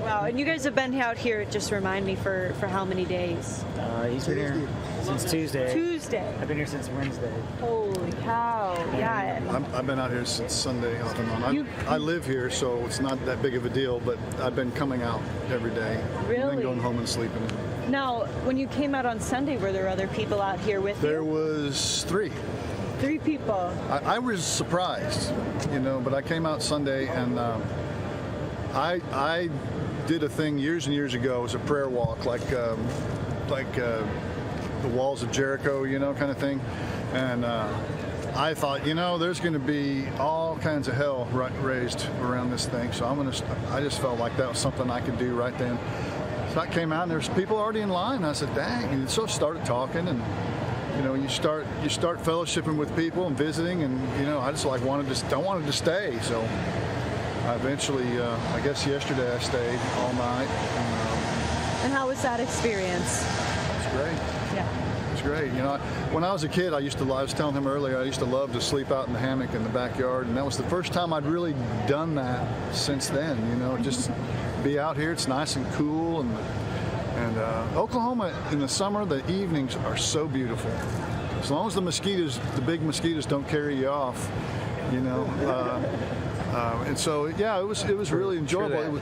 Wow. And you guys have been out here. Just remind me for how many days? He's been here since Tuesday. Tuesday. I've been here since Wednesday. Holy cow! Yeah. I've been out here since Sunday off and on. I live here, so it's not that big of a deal, but I've been coming out every day. Really? And then going home and sleeping. Now, when you came out on Sunday, were there other people out here with There you? was 3. 3 people. I was surprised, but I came out Sunday and I did a thing years and years ago. It was a prayer walk, like the walls of Jericho, kind of thing. And I thought, there's going to be all kinds of hell raised around this thing. So I just felt like that was something I could do right then. So I came out and there's people already in line. And I said, dang. And so I started talking and, you start fellowshipping with people and visiting. And, I just I wanted to stay. So I eventually, I guess yesterday I stayed all night. And how was that experience? It's great. Yeah. It's great. When I was a kid, I was telling him earlier, I used to love to sleep out in the hammock in the backyard. And that was the first time I'd really done that since then, just be out here. It's nice and cool, and Oklahoma in the summer, the evenings are so beautiful. As long as the big mosquitoes don't carry you off, and so yeah, it was really enjoyable.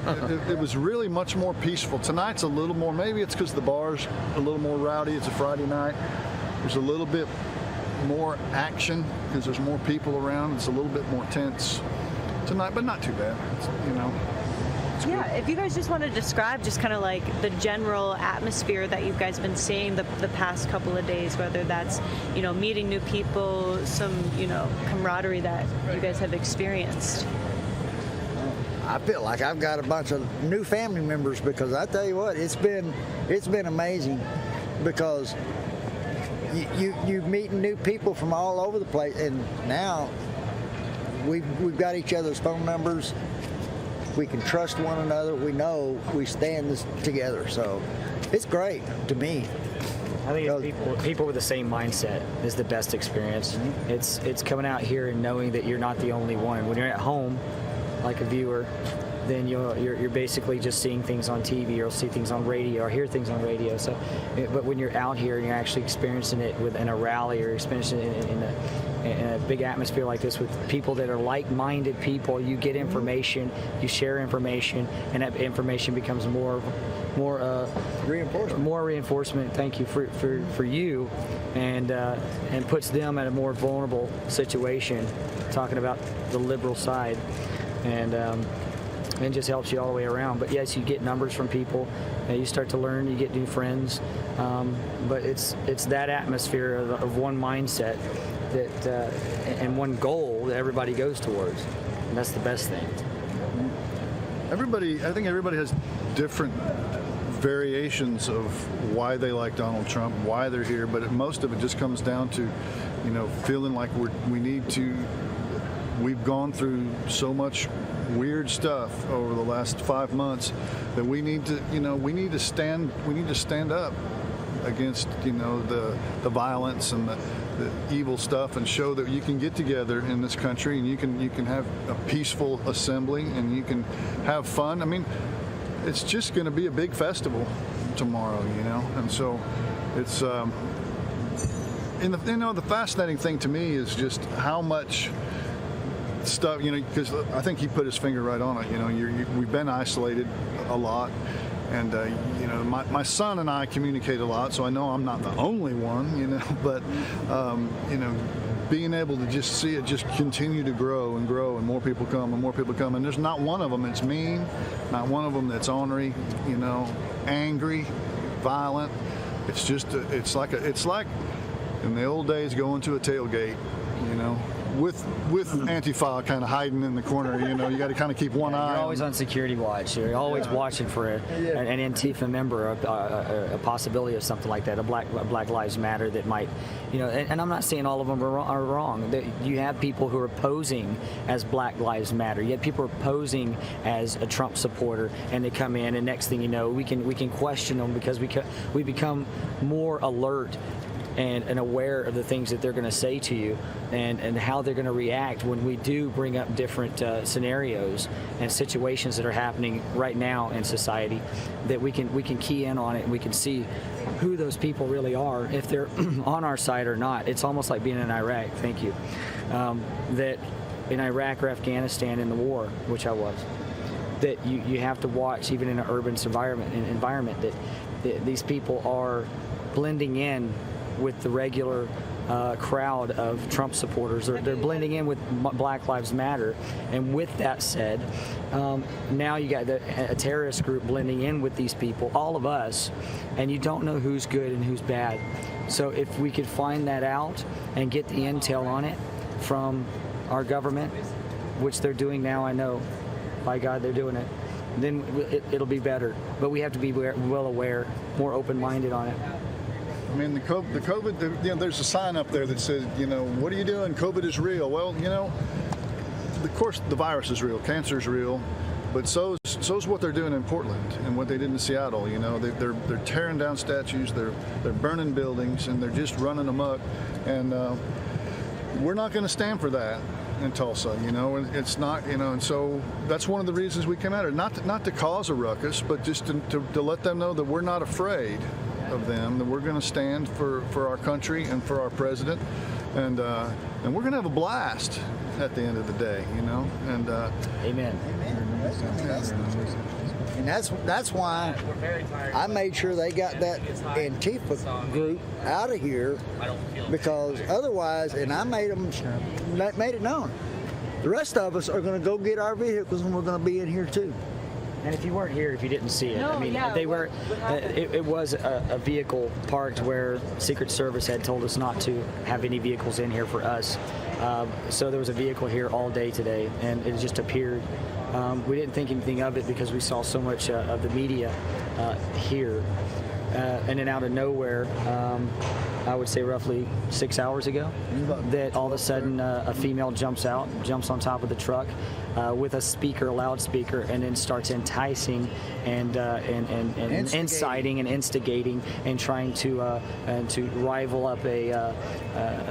It was really much more peaceful. Tonight's a little more. Maybe it's because the bar's a little more rowdy. It's a Friday night. There's a little bit more action because there's more people around. It's a little bit more tense tonight, but not too bad. Yeah, if you guys just want to describe just kind of like the general atmosphere that you guys been seeing the past couple of days, whether that's, meeting new people, some, camaraderie that you guys have experienced. I feel like I've got a bunch of new family members because I tell you what, it's been amazing because you meeting new people from all over the place, and now we've got each other's phone numbers. We can trust one another. We know we stand this together. So it's great to me. I think it's people with the same mindset is the best experience. Mm-hmm. It's coming out here and knowing that you're not the only one. When you're at home, like a viewer, then you're basically just seeing things on TV, or you'll see things on radio or hear things on radio. So, but when you're out here and you're actually experiencing it in a rally or experiencing it in a big atmosphere like this with people that are like-minded people, you get information, you share information, and that information becomes more reinforcement. Thank you for you, and puts them at a more vulnerable situation. Talking about the liberal side, and just helps you all the way around. But yes, you get numbers from people, you start to learn, you get new friends, but it's that atmosphere of one mindset that and one goal that everybody goes towards, and that's the best thing. I think everybody has different variations of why they like Donald Trump, why they're here, but most of it just comes down to, feeling like we've gone through so much weird stuff over the last 5 months that we need to stand up against the violence and the evil stuff, and show that you can get together in this country and you can have a peaceful assembly and you can have fun. I mean, it's just going to be a big festival tomorrow, and so it's the fascinating thing to me is just how much stuff, because I think he put his finger right on it. We've been isolated a lot, And you know, my son and I communicate a lot, so I know I'm not the only one, you know. But you know, being able to just see it just continue to grow and grow, and more people come and more people come, and there's not one of them that's mean, not one of them that's ornery, you know, angry, violent. It's just it's like in the old days going to a tailgate, you know, with Antifa kind of hiding in the corner. You know, you got to kind of keep one eye. You're always on security watch. You're always watching for an Antifa member, a possibility of something like that, a Black Lives Matter that might, you know. And I'm not saying all of them are wrong. You have people who are posing as Black Lives Matter. You have people who are posing as a Trump supporter, and they come in, and next thing you know, we can question them because we become more alert and aware of the things that they're going to say to you and how they're going to react when we do bring up different scenarios and situations that are happening right now in society, that we can key in on it and we can see who those people really are, if they're on our side or not. It's almost like being in Iraq, thank you, that in Iraq or Afghanistan in the war, which I was, that you have to watch, even in an urban environment that these people are blending in with the regular crowd of Trump supporters. They're blending in with Black Lives Matter. And with that said, now you got a terrorist group blending in with these people, all of us, and you don't know who's good and who's bad. So if we could find that out and get the intel on it from our government, which they're doing now, I know, by God, they're doing it, then it'll be better. But we have to be well aware, more open-minded on it. I mean, the COVID, you know, there's a sign up there that says, you know, what are you doing? COVID is real. Well, you know, of course the virus is real, cancer is real, but so's what they're doing in Portland and what they did in Seattle. You know, they're tearing down statues, they're burning buildings, and they're just running amok. And we're not going to stand for that in Tulsa. You know, it's not. You know, and so that's one of the reasons we came out here, not to cause a ruckus, but just to let them know that we're not afraid of them, that we're going to stand for our country and for our president, and we're going to have a blast at the end of the day, you know. And amen. And that's why I made sure they got that Antifa group out of here, because otherwise, and I made it known, the rest of us are going to go get our vehicles and we're going to be in here too. And if you weren't here, if you didn't see it, No, I mean, yeah, they were. It was a vehicle parked where Secret Service had told us not to have any vehicles in here for us. So there was a vehicle here all day today, and it just appeared. We didn't think anything of it because we saw so much of the media here. And then out of nowhere, I would say roughly 6 hours ago, that all of a sudden a female jumps on top of the truck with a loudspeaker, and then starts enticing and inciting and instigating and trying to rival up a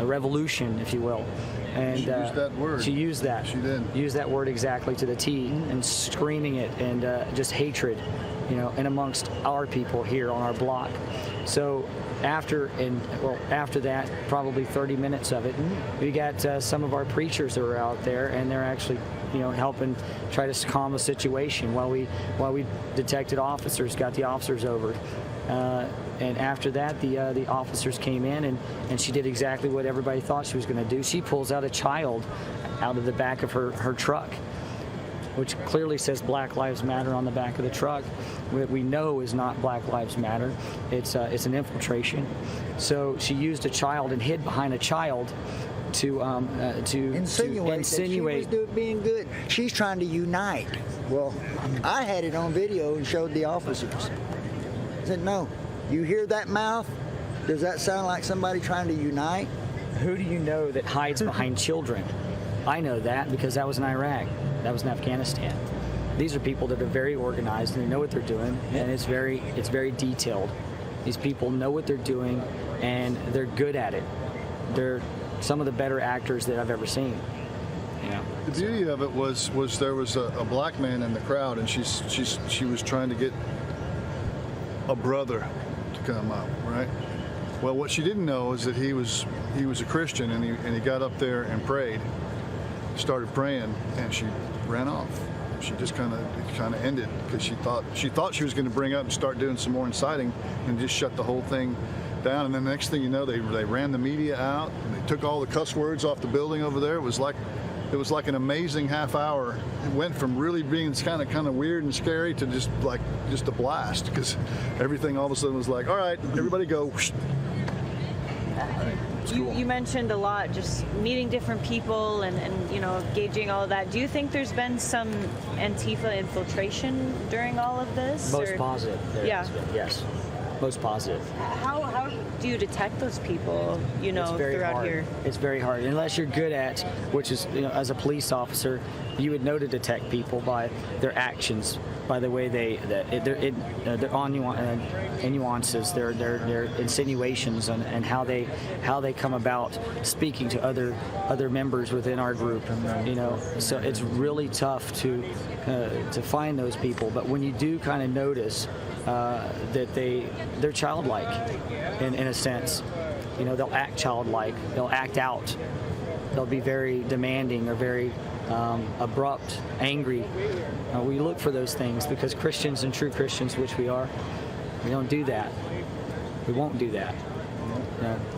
revolution, if you will. And she used that word. She used that. She did. Used that word exactly to the T, and screaming it, and just hatred, you know, and amongst our people here on our block. So after that, probably 30 minutes of it, we got some of our preachers that were out there, and they're actually, you know, helping try to calm the situation while we detected officers, got the officers over. And after that, the officers came in, and she did exactly what everybody thought she was going to do. She pulls out a child out of the back of her truck, which clearly says Black Lives Matter on the back of the truck. We know is not Black Lives Matter. It's an infiltration. So she used a child and hid behind a child to insinuate that she was being good. She's trying to unite. Well, I had it on video and showed the officers. I said, no, you hear that mouth? Does that sound like somebody trying to unite? Who do you know that hides behind children? I know that because that was in Iraq. That was in Afghanistan. These are people that are very organized and they know what they're doing, and it's very detailed. These people know what they're doing, and they're good at it. They're some of the better actors that I've ever seen. You know? The beauty of it was there was a black man in the crowd, and she was trying to get a brother to come up, right? Well, what she didn't know is that he was a Christian, and he got up there and prayed, started praying, and she ran off. she just kind of ended because she thought she was going to bring up and start doing some more inciting, and just shut the whole thing down. And then the next thing you know, they ran the media out and they took all the cuss words off the building over there. It was like an amazing half hour. It went from really being kind of weird and scary to just a blast, because everything all of a sudden was like, all right, everybody go. You mentioned a lot, just meeting different people and gauging all of that. Do you think there's been some Antifa infiltration during all of this? Most positive. Yeah. Yes. Most positive. How do you detect those people, throughout here? It's very hard. Unless you're good at, which is, as a police officer, you would know to detect people by their actions, by the way their nuances, their insinuations, and how they come about speaking to other members within our group. So it's really tough to find those people. But when you do kind of notice that they're childlike in a sense, they'll act childlike, they'll act out, they'll be very demanding or very abrupt, angry. We look for those things because Christians and true Christians, which we are, we don't do that. We won't do that.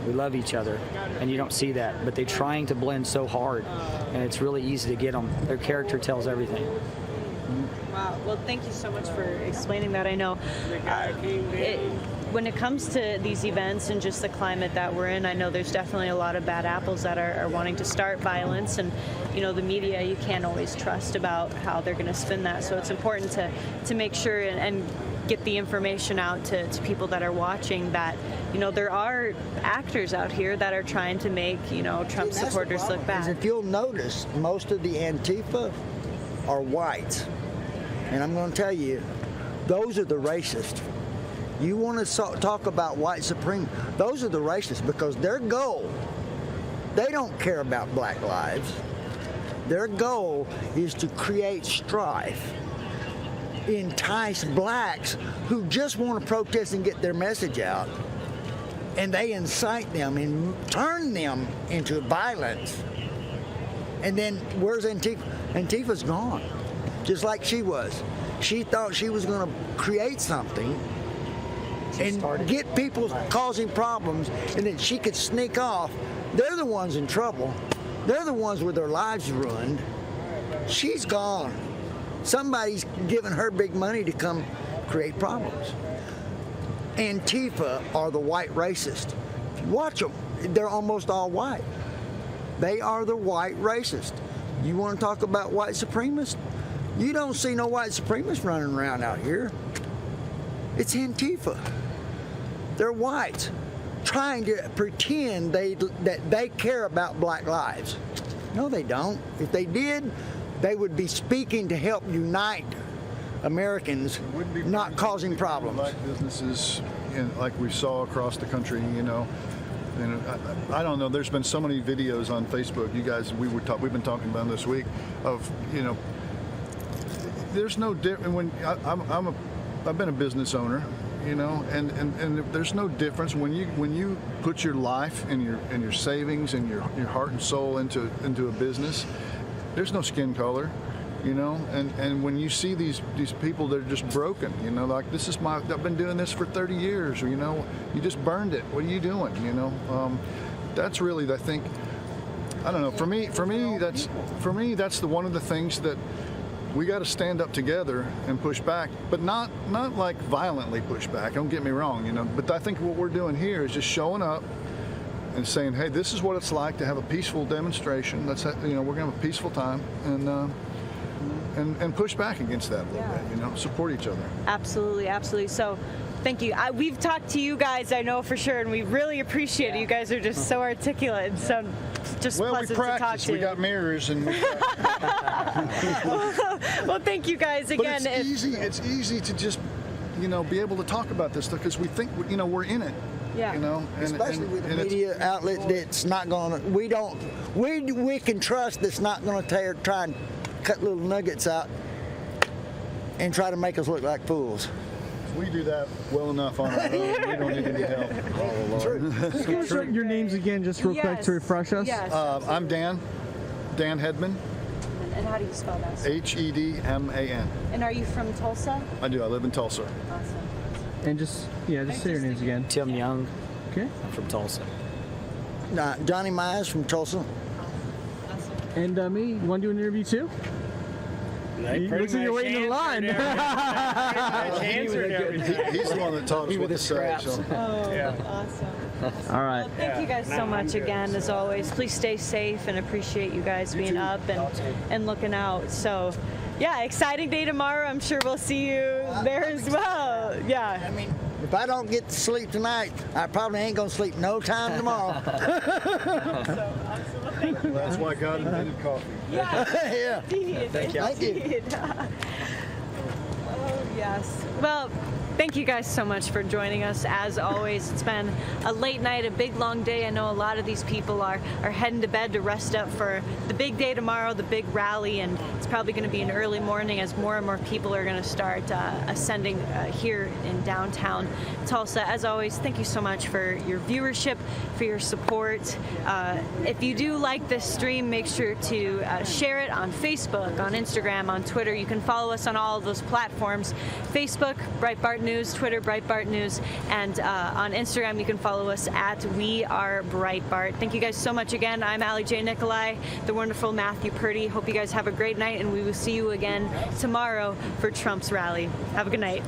We love each other, and you don't see that. But they're trying to blend so hard, and it's really easy to get them. Their character tells everything. Wow. Well, thank you so much for explaining that. I know when it comes to these events and just the climate that we're in, I know there's definitely a lot of bad apples that are wanting to start violence, and the media, you can't always trust about how they're going to spin that. So it's important to make sure and get the information out to people that are watching that there are actors out here that are trying to make Trump supporters look bad. If you'll notice, most of the Antifa are white. And I'm going to tell you, those are the racists. You want to talk about white supremacy, those are the racists, because their goal, they don't care about black lives. Their goal is to create strife, entice blacks who just want to protest and get their message out, and they incite them and turn them into violence. And then where's Antifa? Antifa's gone. Just like she was. She thought she was going to create something and get people causing problems, and then she could sneak off. They're the ones in trouble. They're the ones with their lives ruined. She's gone. Somebody's giving her big money to come create problems. Antifa are the white racists. If you watch them, they're almost all white. They are the white racists. You want to talk about white supremacists? You don't see no white supremacists running around out here. It's Antifa. They're whites trying to pretend that they care about black lives. No, they don't. If they did, they would be speaking to help unite Americans, not causing problems. Black businesses, like we saw across the country, And I don't know. There's been so many videos on Facebook. You guys, we've been talking about this week of There's no difference when I've been a business owner, and there's no difference when you put your life and your savings and your heart and soul into a business. There's no skin color, and when you see these people that are just broken, like I've been doing this for 30 years, you just burned it. What are you doing? That's really, I think, I don't know. For me, that's one of the things that we got to stand up together and push back, but not like violently push back. Don't get me wrong, But I think what we're doing here is just showing up and saying, hey, this is what it's like to have a peaceful demonstration. We're gonna have a peaceful time and push back against that a little bit. Support each other. Absolutely, absolutely. So, thank you. We've talked to you guys, I know for sure, and we really appreciate it. You guys are just so articulate and so just pleasant to talk to. We got mirrors and. Well, thank you guys again. But it's easy to just, be able to talk about this stuff because we think, we're in it. Yeah. Especially with a media outlet that's not going to. We can trust that's not going to try and cut little nuggets out and try to make us look like fools. We do that well enough on our own. We don't need any help. Just give us your names again, just real quick to refresh us. Yes. I'm Dan Hedman. And how do you spell that? Hedman. And are you from Tulsa? I do. I live in Tulsa. Awesome. And just say your names again. Tim Young. Okay. I'm from Tulsa. Johnny Myers from Tulsa. And me, you want to do an interview too? Looks like you're waiting in line. He's the one that taught us what to say. So. Oh, awesome. All right. Well, thank you guys so much again, as always. Please stay safe and appreciate you guys being up and looking out. So, yeah, exciting day tomorrow. I'm sure we'll see you there as well. Yeah. I mean, if I don't get to sleep tonight, I probably ain't gonna sleep no time tomorrow. That's why God invented coffee. Yeah. Thank you. Oh, yes. Well, thank you guys so much for joining us. As always, it's been a late night, a big long day. I know a lot of these people are heading to bed to rest up for the big day tomorrow, the big rally, and it's probably going to be an early morning as more and more people are going to start ascending here in downtown Tulsa. As always, thank you so much for your viewership, for your support. If you do like this stream, make sure to share it on Facebook, on Instagram, on Twitter. You can follow us on all of those platforms. Facebook, Breitbart News, Twitter, Breitbart News, and on Instagram you can follow us at We Are Breitbart. Thank you guys so much again. I'm Allie J. Nicolai, the wonderful Matthew Purdy. Hope you guys have a great night, and we will see you again tomorrow for Trump's rally. Have a good night.